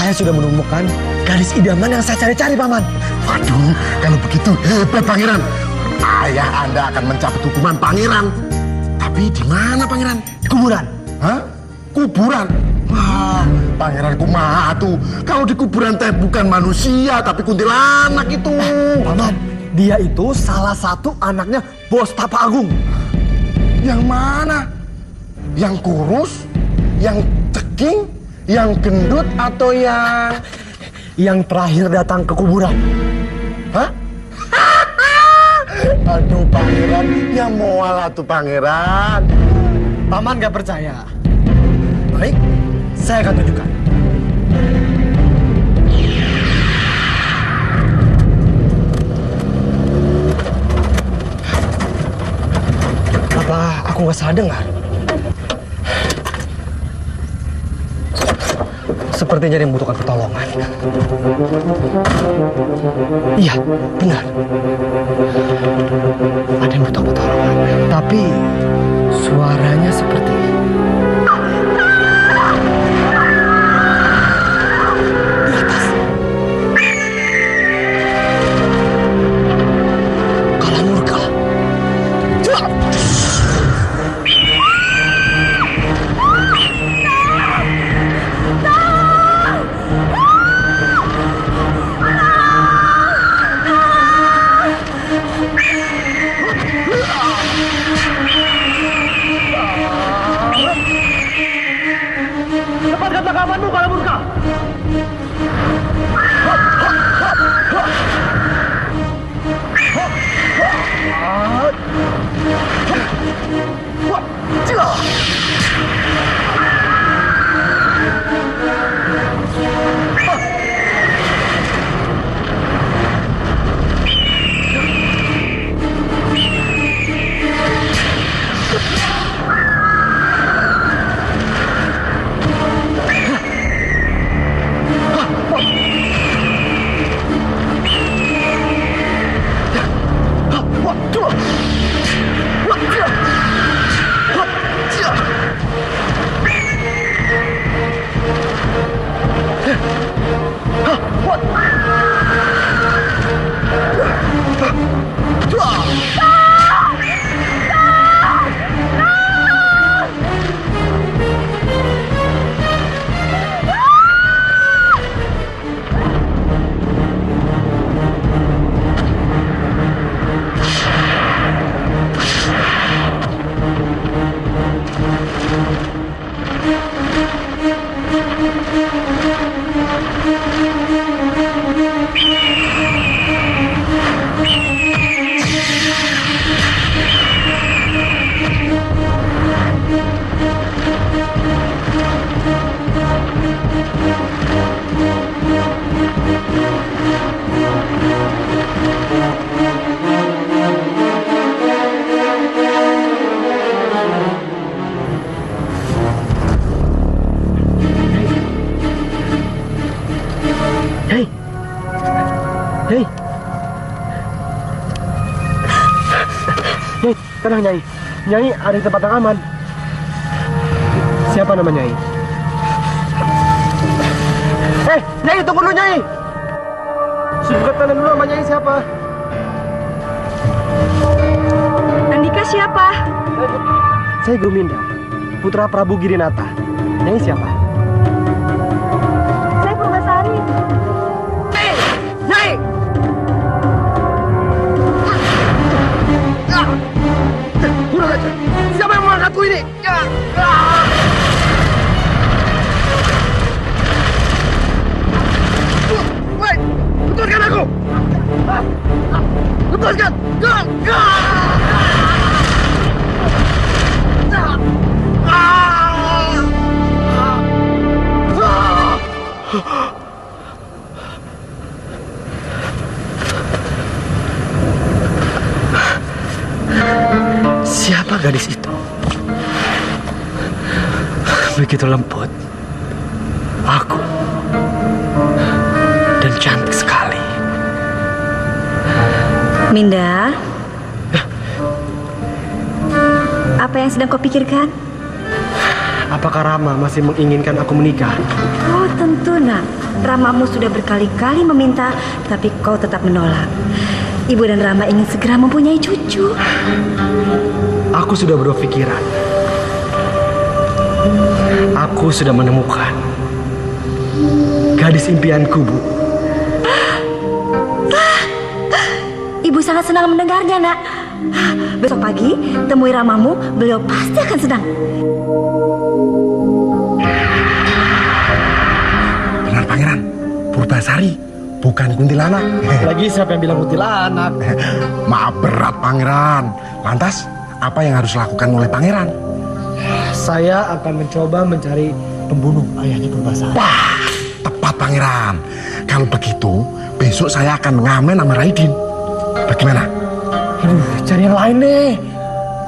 Saya sudah menemukan gadis idaman yang saya cari-cari, Paman. Waduh, kalau begitu hebat Pangeran. Ayah Anda akan mencabut hukuman Pangeran. Tapi di mana Pangeran? Di kuburan. Hah? Kuburan? Wah, Pangeran kumaha tuh. Kalau di kuburan teh bukan manusia, tapi kuntilanak itu. Paman, dia itu salah satu anaknya Bos Tapa Agung. Yang mana? Yang kurus? Yang ceking? Yang gendut? Atau yang... Yang terakhir datang ke kuburan. Hah? Aduh Pangeran, ya mual atuh Pangeran. Paman gak percaya. Baik, saya akan tunjukkan. Apa aku gak salah dengar? Sepertinya dia membutuhkan pertolongan. Iya, benar. Ada yang butuh pertolongan. Tapi suaranya seperti di atas. Kala murka. Lepaskan tangkapanmu, Kala murka. Nyai. Nyai, tenang Nyai. Nyai ada di tempat yang aman. Siapa nama Nyai? Nyai, tunggu dulu Nyai. Sudah tanya dulu sama Nyai siapa? Andika siapa? Saya Guminda, putra Prabu Girinata. Nyai siapa? Saya Purwasari. Nyai! Kurang aja. Siapa yang mengangkatku ini? Woi, lepaskan aku! Lepaskan! Siapa gadis itu? Begitu lembut. Aku. Dan cantik sekali. Minda, apa yang sedang kau pikirkan? Apakah Rama masih menginginkan aku menikah? Oh tentu nak. Ramamu sudah berkali-kali meminta, tapi kau tetap menolak. Ibu dan Rama ingin segera mempunyai cucu. Aku sudah berpikiran. Aku sudah menemukan gadis impianku, Bu. Ibu sangat senang mendengarnya, nak. Besok pagi, temui Ramamu, beliau pasti akan senang. Benar Pangeran, Purbasari, bukan kuntilanak. Lagi siapa yang bilang kuntilanak? Maaf berat Pangeran. Lantas, apa yang harus dilakukan oleh Pangeran? Saya akan mencoba mencari pembunuh ayahnya Purbasari. Wah, tepat Pangeran. Kalau begitu, besok saya akan mengamen sama Raidin. Bagaimana? Cari yang lain deh.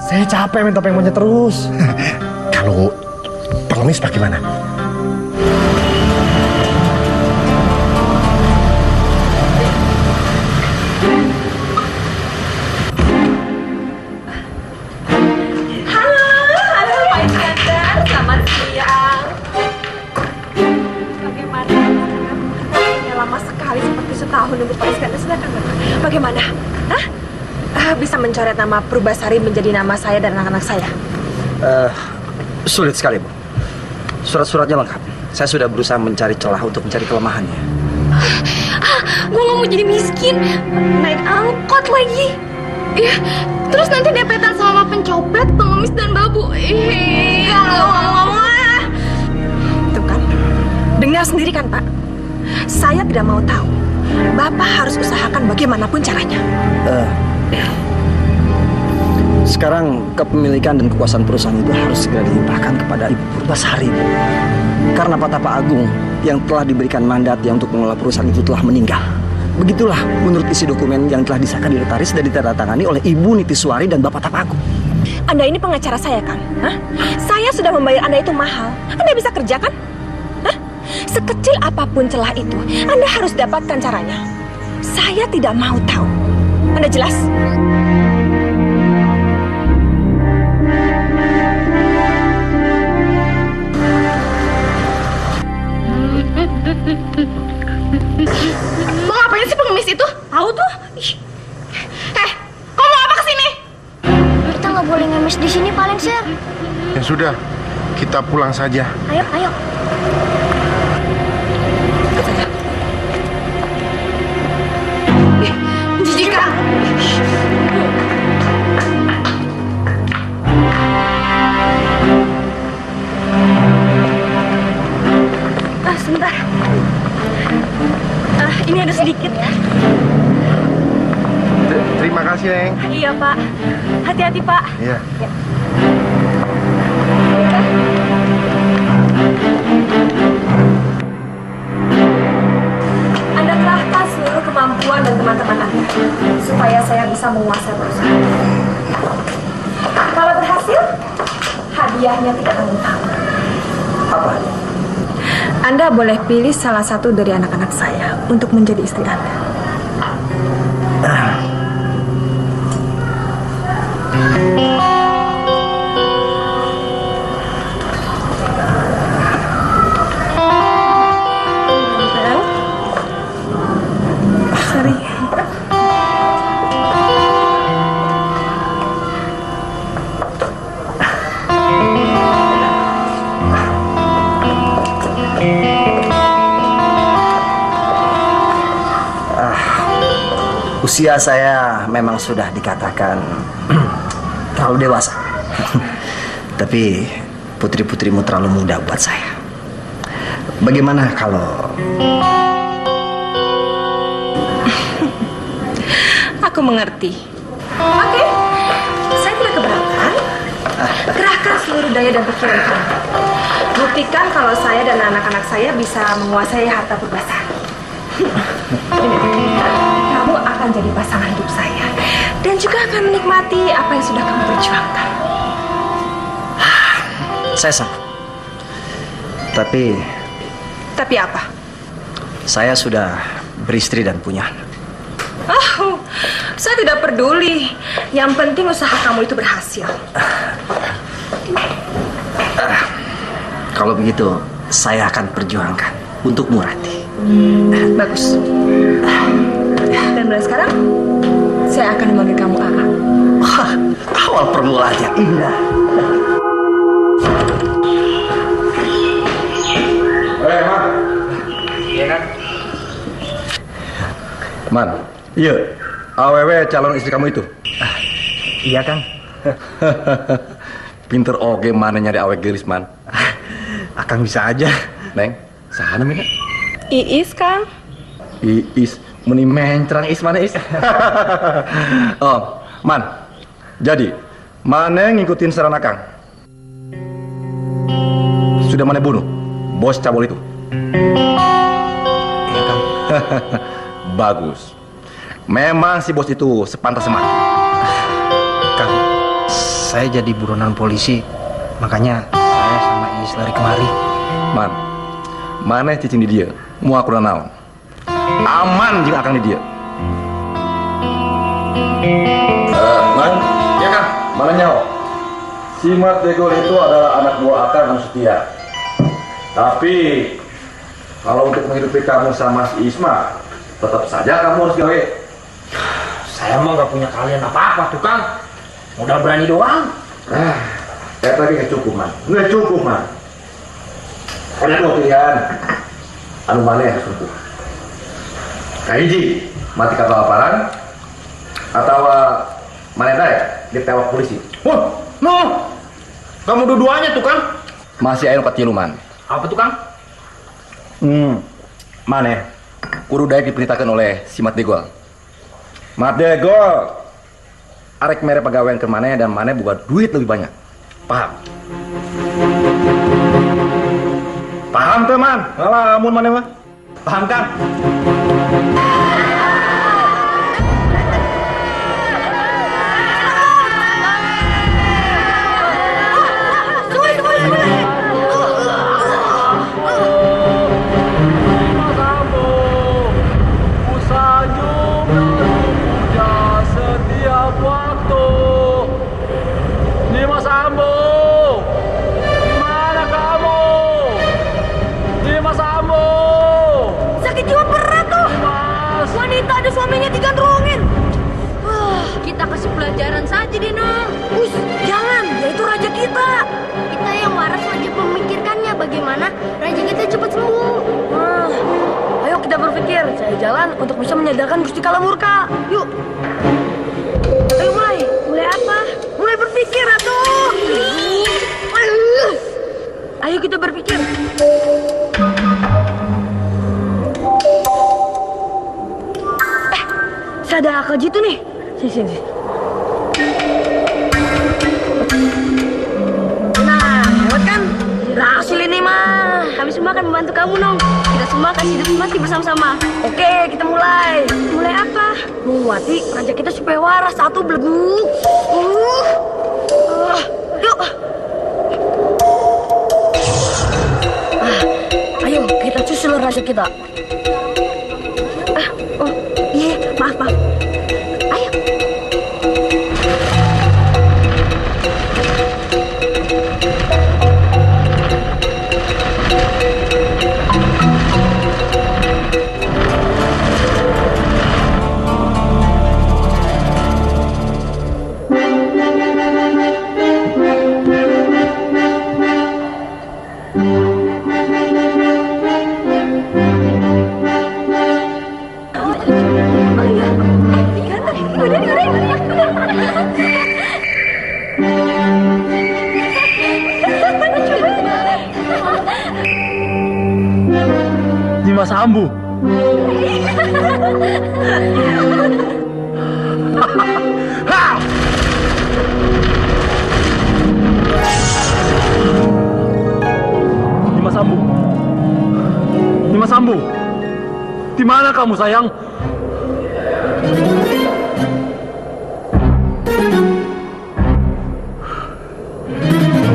Saya capek main topeng monyet terus. Kalau pengemis bagaimana? Halo Pak Iskandar, selamat siang. Bagaimana? Ya lama sekali, seperti setahun nunggu Pak Iskandar. Silakan Bapak. Bagaimana? Hah? Bisa mencoret nama Purbasari menjadi nama saya dan anak-anak saya? Sulit sekali, Bu. Surat-suratnya lengkap. Saya sudah berusaha mencari celah untuk mencari kelemahannya. Gue gak mau jadi miskin. Naik angkot lagi. Iya, terus nanti depetan sama pencopet, pengemis, dan babu. Kalau ngomong-ngomong. Tuh kan, dengar sendiri kan Pak. Saya tidak mau tahu. Bapak harus usahakan bagaimanapun caranya. Sekarang kepemilikan dan kekuasaan perusahaan itu harus segera dilimpahkan kepada Ibu Purbasari. Karena Patapa Agung yang telah diberikan mandatnya untuk mengelola perusahaan itu telah meninggal. Begitulah menurut isi dokumen yang telah disahkan di notaris dan ditandatangani oleh Ibu Nitiswari dan Bapak Patapa Agung. Anda ini pengacara saya kan? Hah? Saya sudah membayar Anda itu mahal. Anda bisa kerja kan? Hah? Sekecil apapun celah itu, Anda harus dapatkan caranya. Saya tidak mau tahu. Anda jelas? Mau ngapain sih pengemis itu? Tahu tuh. Kau mau apa kesini? Kita nggak boleh ngemis di sini, paling Sir. Ya sudah, kita pulang saja. Ayo, ayo. Jijika. Sebentar. Ini ada sedikit ya. Terima kasih, Neng. Iya Pak. Hati-hati Pak. Iya. Anda kerahkan seluruh kemampuan dan teman-teman Anda supaya saya bisa menguasai perusahaan. Kalau berhasil, hadiahnya tidak tanggung-tanggung. Apa? Anda boleh pilih salah satu dari anak-anak saya untuk menjadi istri Anda. Sorry. Usia saya memang sudah dikatakan terlalu dewasa. Tapi putri-putrimu terlalu muda buat saya. Bagaimana kalau... Aku mengerti. Oke, saya tidak keberatan. Kerahkan seluruh daya dan pikiran kamu. Buktikan kalau saya dan anak-anak saya bisa menguasai harta Purbasari. Kamu akan jadi pasangan hidup saya dan juga akan menikmati apa yang sudah kamu perjuangkan. Saya sanggup. Tapi apa? saya sudah beristri dan punya anak. Oh, saya tidak peduli. Yang penting usaha kamu itu berhasil. Kalau begitu, saya akan perjuangkan untukmu, Ranti. Bagus. Dan mulai sekarang, saya akan memanggil kamu AA. Wah, awal permulaannya indah. Man. Iya kan? Man, iya. AWW calon istri kamu itu. Iya, Kang. Pinter oge mana nyari awet gelis, Man. Akang bisa aja. Neng, sahana mina? Iis, Kang. Is, meni mencrang is mana is? Oh, Man. Jadi, mana ngikutin saran Akang? Sudah mana bunuh bos cabul itu? Iya, Kang. Bagus. Memang si bos itu sepantas mati. Kang, saya jadi buronan polisi. Makanya saya sama Iis lari kemari. Man, mana cicing di dia? Mau aku naon? Aman jika akan di dia. Man, ya kan? Mana nyawa? Si Mat Degol itu adalah anak buah Akang yang setia. Tapi kalau untuk menghidupi kamu sama si Isma, tetap saja kamu harus gawe. Saya mah nggak punya kalian apa-apa tuh, Kang. Modal berani doang. Kayak tadi nggak cukup, Man. Nggak cukup, Man. Ada dua pilihan. Anu mana yang harus cukup? Kaiji, mati kelaparan, atau mana ya? Ditewak polisi. Wah, no. Kamu dua-duanya tuh, Kang. Masih ayo keciluman. Apa tuh, Kang? Mana? Kudu dayak diperintahkan oleh si Mat Degol. Mat Degol arek mere pegawaian ke mana dan mana buka duit lebih banyak. Paham? Paham teman? Ngalamun mana mah? Paham, Kang? Wanita ada suaminya digandrungin. Kita kasih pelajaran saja deh, Nong. Jangan, dia itu raja kita. Kita yang waras wajib memikirkannya bagaimana raja kita cepat sembuh. Ayo kita berpikir cari jalan untuk bisa menyadarkan Gusti Kala Murka. Yuk. Ayo mulai. Mulai apa? Mulai berpikir atuh. Ayo kita berpikir. Saya ada akal jitu nih. Sini. Nah, lewat kan? Berhasil ini mah. Kami semua akan membantu kamu, Nong. Kita semua akan hidup mati bersama-sama. Oke, kita mulai. Mulai apa? Menguati raja kita supaya waras. Satu belegu. Yuk. Ayo, kita susul raja kita. Iya, maaf. Ayo. Dimas Ambu. Dimas Ambu. Dimas Ambu. Di mana kamu, sayang?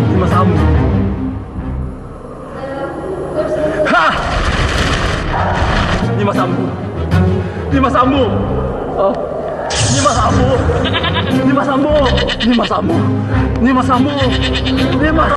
Dimas Ambu. Dimas Ambu. Dimas Ambu. Oh. Dimas Ambu. Dimas Ambu. Dimas Ambu. Dimas Ambu. Dimas.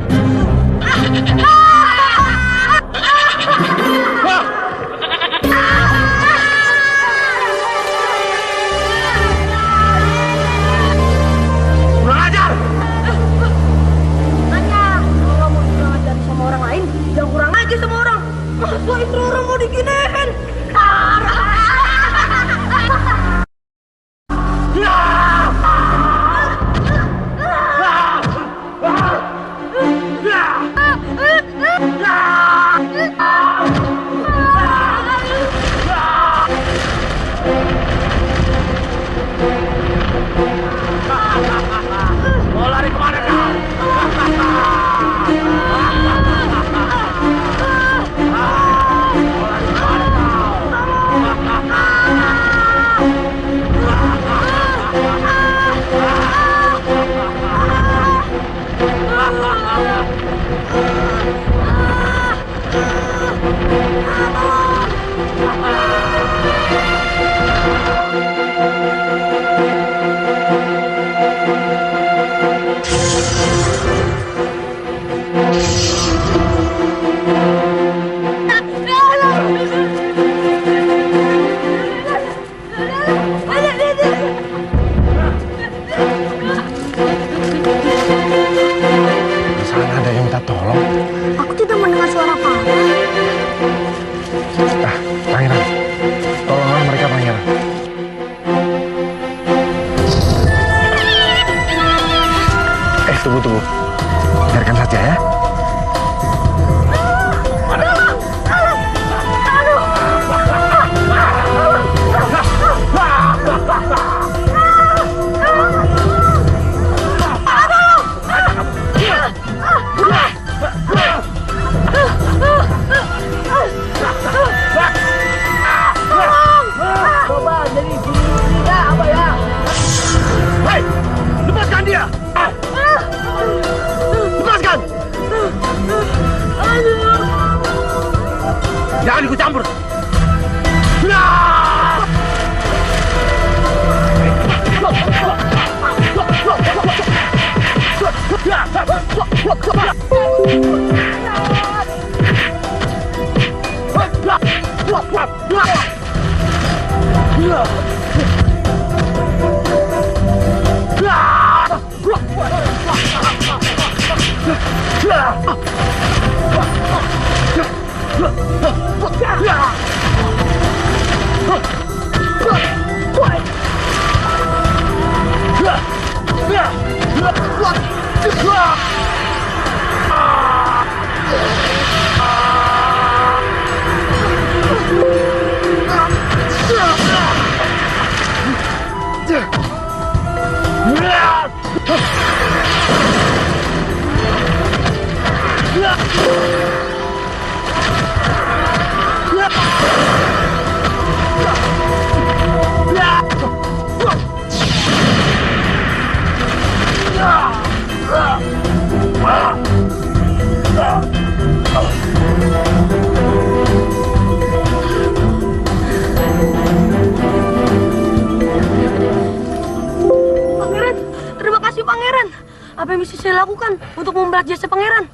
Pangeran, terima kasih Pangeran. Apa yang bisa saya lakukan untuk membalas jasa Pangeran?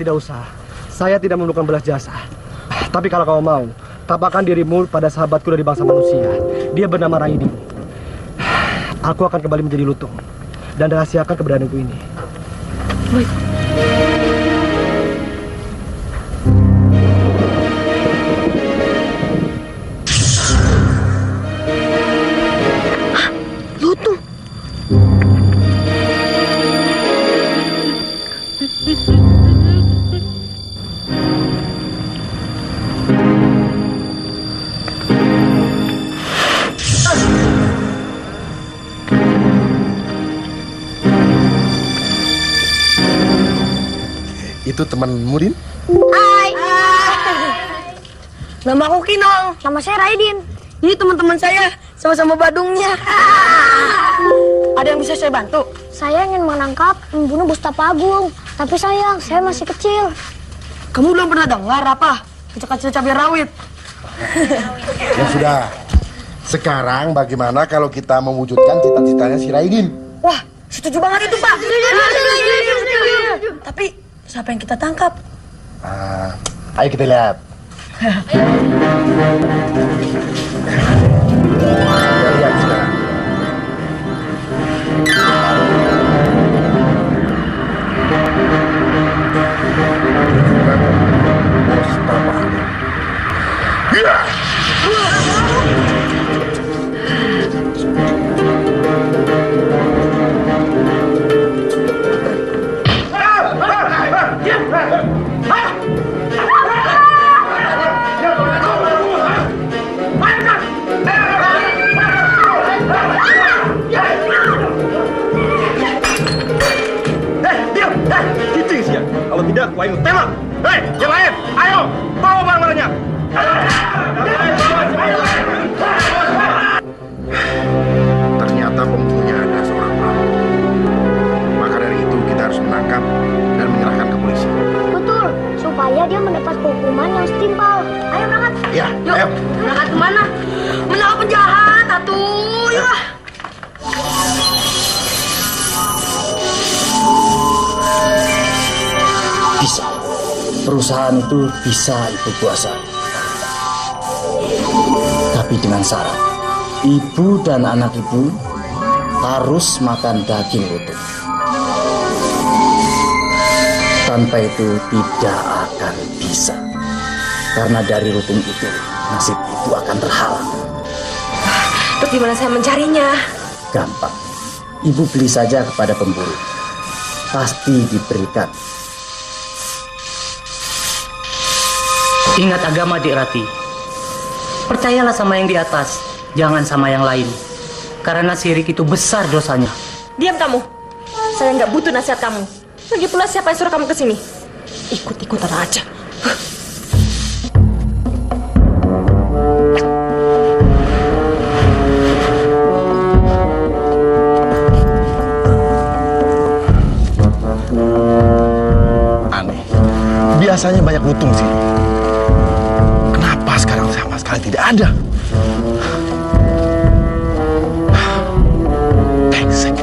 Tidak usah. Saya tidak memerlukan belas jasa. Tapi kalau kau mau, tampakkan dirimu pada sahabatku dari bangsa manusia. Dia bernama Raidi. Aku akan kembali menjadi lutung dan rahasiakan keberadaanku ini. Baik. Lutung. Itu temanmu, Din? Hai. Nama aku Kinong. Nama saya Raidin. Ini teman-teman saya, sama-sama badungnya. Ada yang bisa saya bantu? Saya ingin menangkap membunuh Bustapa Agung, tapi sayang, saya masih kecil. Kamu belum pernah dengar apa? Kecil-kecil cabai rawit. Ya sudah. Sekarang bagaimana kalau kita mewujudkan cita-citanya si Raidin? Wah, setuju banget itu, Pak. Tapi siapa yang kita tangkap? Ayo kita lihat. Kita lihat sekarang. Bustapa Agung. Ya! Kalau tidak, aku akan tembak. Hei, yang lain, ayo, bawa barang-barangnya. Ternyata pembunuhnya ada seorang perampok. Maka dari itu kita harus menangkap dan menyerahkan ke polisi. Betul, supaya dia mendapat hukuman yang setimpal. Ayo berangkat. Ya, Yuk, ayo. berangkat kemana? Menangkap penjahat, atuh. Yuk lah. Bisa. Perusahaan itu bisa ibu kuasai. Tapi dengan syarat, ibu dan anak ibu harus makan daging utuh. Tanpa itu tidak akan bisa. Karena dari lutung itu, nasib ibu akan terhalang. Terus gimana saya mencarinya? Gampang. Ibu beli saja kepada pemburu. Pasti diberikan. Ingat agama, Dik Rati. Percayalah sama yang di atas, jangan sama yang lain. Karena syirik itu besar dosanya. Diam kamu. Saya nggak butuh nasihat kamu. Lagi pula siapa yang suruh kamu ke sini? Ikut-ikutan aja. Aneh. Biasanya banyak lutung sini. Kenapa sekarang sama sekali tidak ada? Brengsek.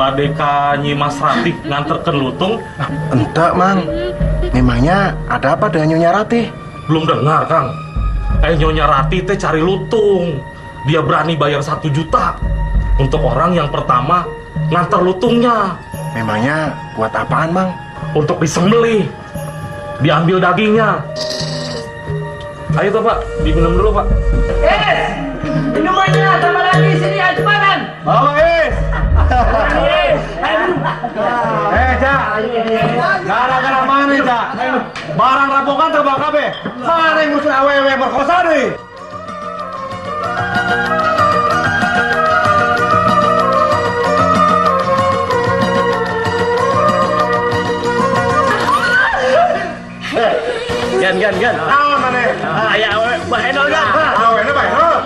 badeka Nyi Mas Ratih nganterken lutung? Enggak, Mang. Memangnya ada apa dengan Nyonya Ratih? Belum dengar, Kang. Nyonya Ratih teh cari lutung. Dia berani bayar 1 juta untuk orang yang pertama nganter lutungnya. Memangnya buat apaan, Mang? Untuk disembelih. Diambil dagingnya. Ayo tuh, Pak. Diminum dulu, Pak. Minumannya tambah lagi sini cepetan. Bawa, Cak. Gara-gara mana, Cak? Barang rampokan terbang kabeh. Mana yang ngusul awewe merkosa nih? Gan. Awan mana? Ya, bahenol gan. Awewe bahenol.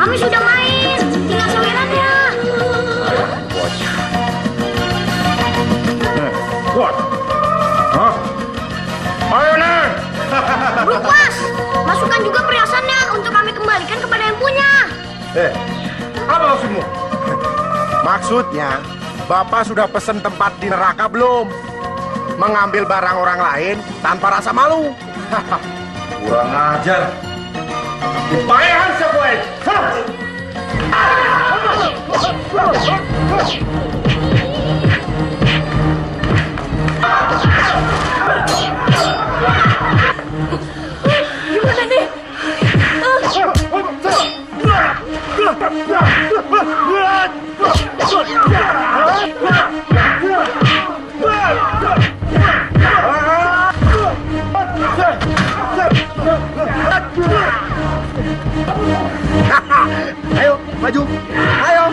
Kami sudah main, tinggal sawerannya. What? Hah? Ayo, Nen! Lupas, masukkan juga perhiasannya untuk kami kembalikan kepada yang punya. Apa maksudmu? Maksudnya, Bapak sudah pesen tempat di neraka belum? Mengambil barang orang lain tanpa rasa malu. Kurang ajar. Dipayahan sebuah. Gimana nih? Ayo, maju. Ayo.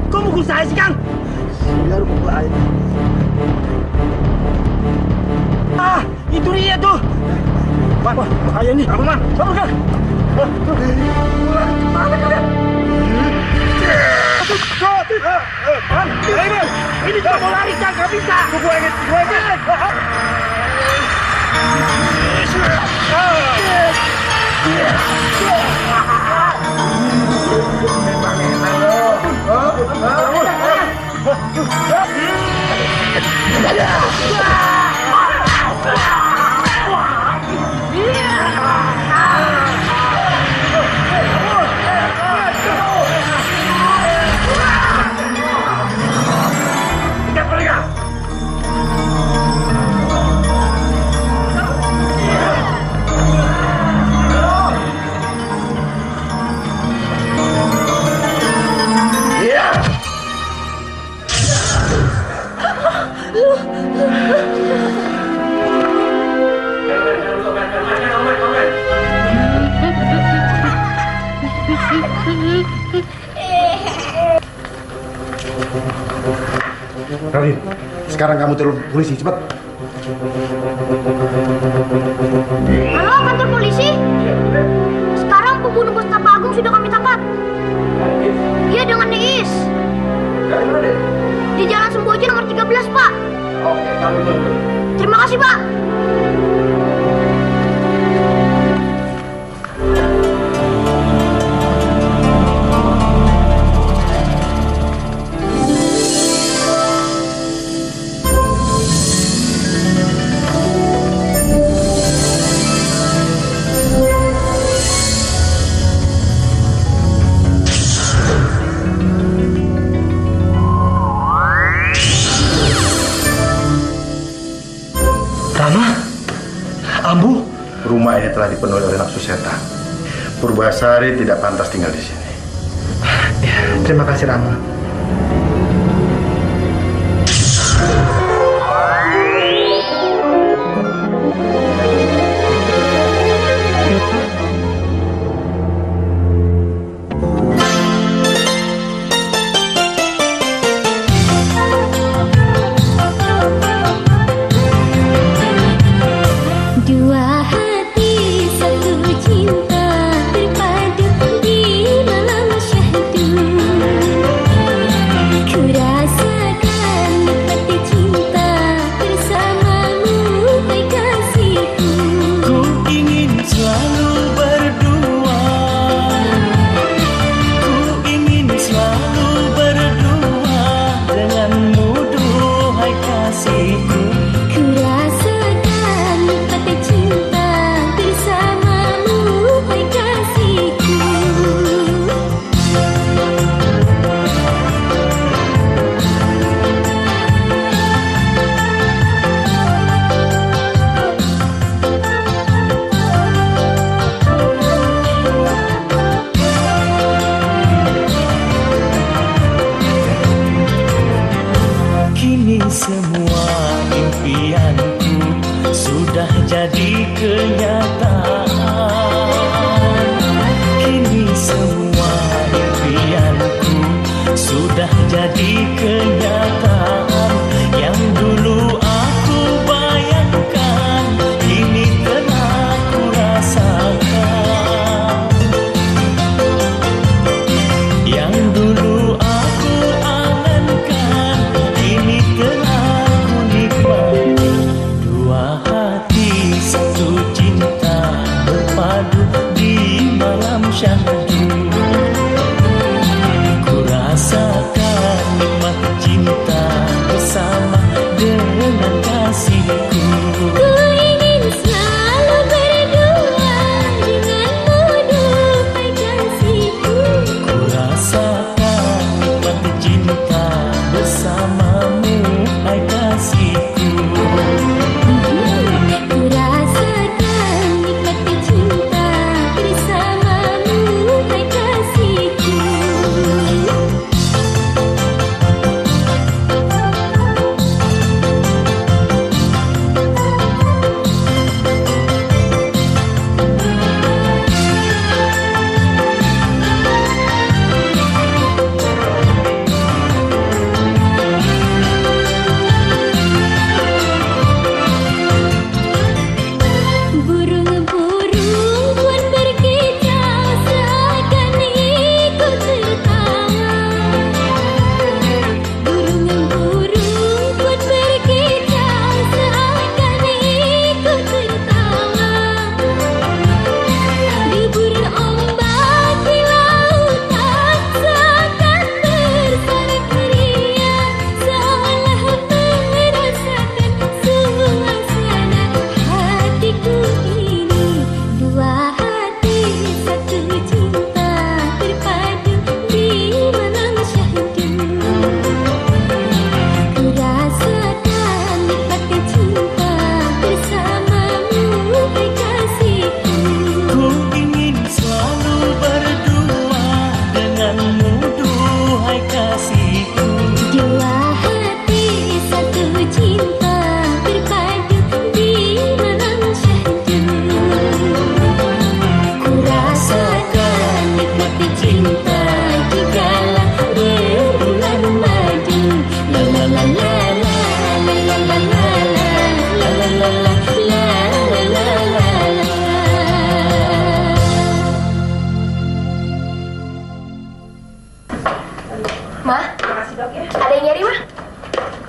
Kok mukul saya sih, Kang? Biar mukul aja. Itu dia tuh. Wah, bahaya nih. Apa, Man? Apa, Kang? Mana kalian? Ini cuma mau lari, Kang. Gak bisa. Gue ingin. Radin, sekarang kamu telepon polisi, cepat. Halo, kantor polisi. Sekarang pembunuh Mustafa Agung sudah kami tangkap. Iya, dengan Neis. Dari mana, Dek? Di Jalan Semboja nomor 13, Pak. Oke, kami tunggu. Terima kasih, Pak. rumah ini telah dipenuhi oleh nafsu setan. Purbasari tidak pantas tinggal di sini. Ya, terima kasih Rama.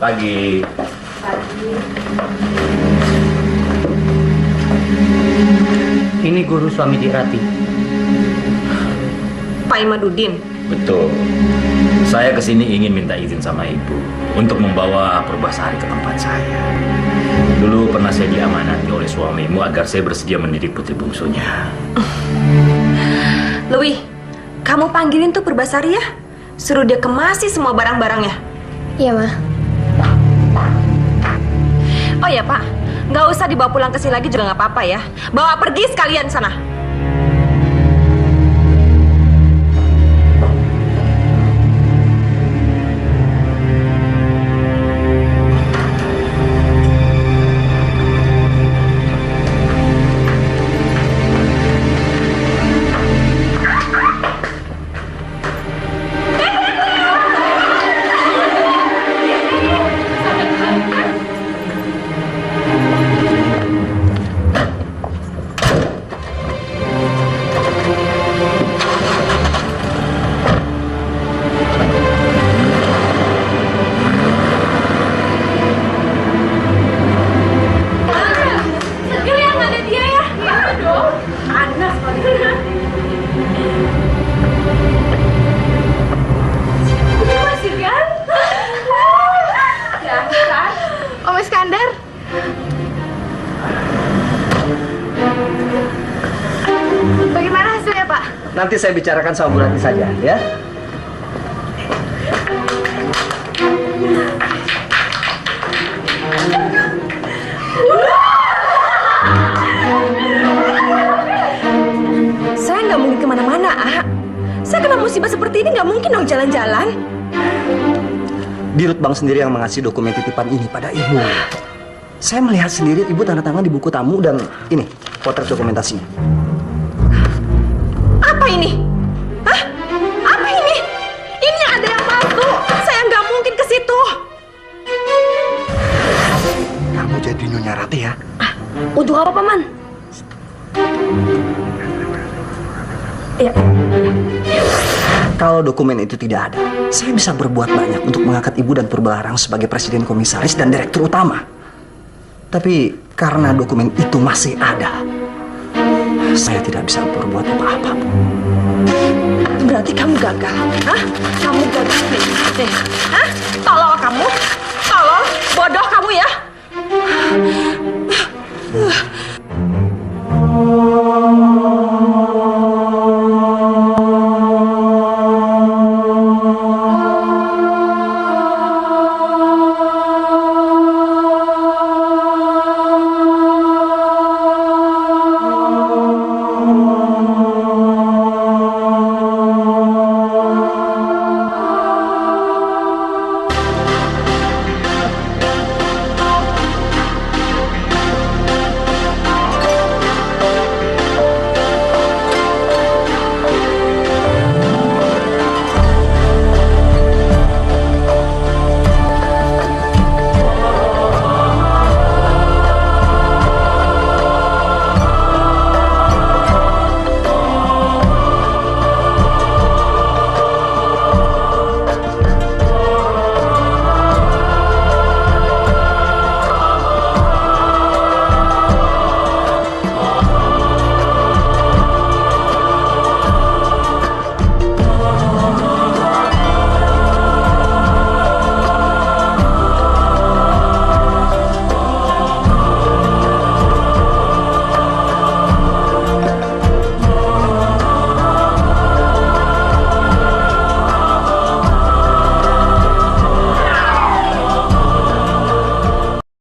Pagi. Ini guru suami Dirati. Pak Imadudin. Betul. Saya kesini ingin minta izin sama ibu untuk membawa Purbasari ke tempat saya. Dulu pernah saya diamanati oleh suamimu agar saya bersedia mendidik putri bungsunya. Louis, kamu panggilin tuh Purbasari ya. Suruh dia kemasi semua barang-barangnya. Iya, Ma. Oh ya Pak, Nggak usah dibawa pulang ke sini lagi juga nggak apa-apa ya. Bawa pergi sekalian sana. Nanti saya bicarakan sama Bu Ranti saja, ya. Saya nggak mungkin kemana-mana, Ah. Saya kena musibah seperti ini nggak mungkin dong jalan-jalan. Dirut Bank sendiri yang mengasih dokumen titipan ini pada Ibu. Saya melihat sendiri Ibu tanda tangan di buku tamu dan ini potret dokumentasinya. Apa ini? Hah? Apa ini? Ini ada yang masuk. Saya nggak mungkin ke situ. Kamu jadi Nyonya Rati ya? Untuk apa, Paman? Ya. Kalau dokumen itu tidak ada, saya bisa berbuat banyak untuk mengangkat Ibu dan Purbalarang sebagai presiden komisaris dan direktur utama. Tapi karena dokumen itu masih ada, saya tidak bisa berbuat apa-apa. Berarti kamu gagal. Hah? Kamu gagal. Nih,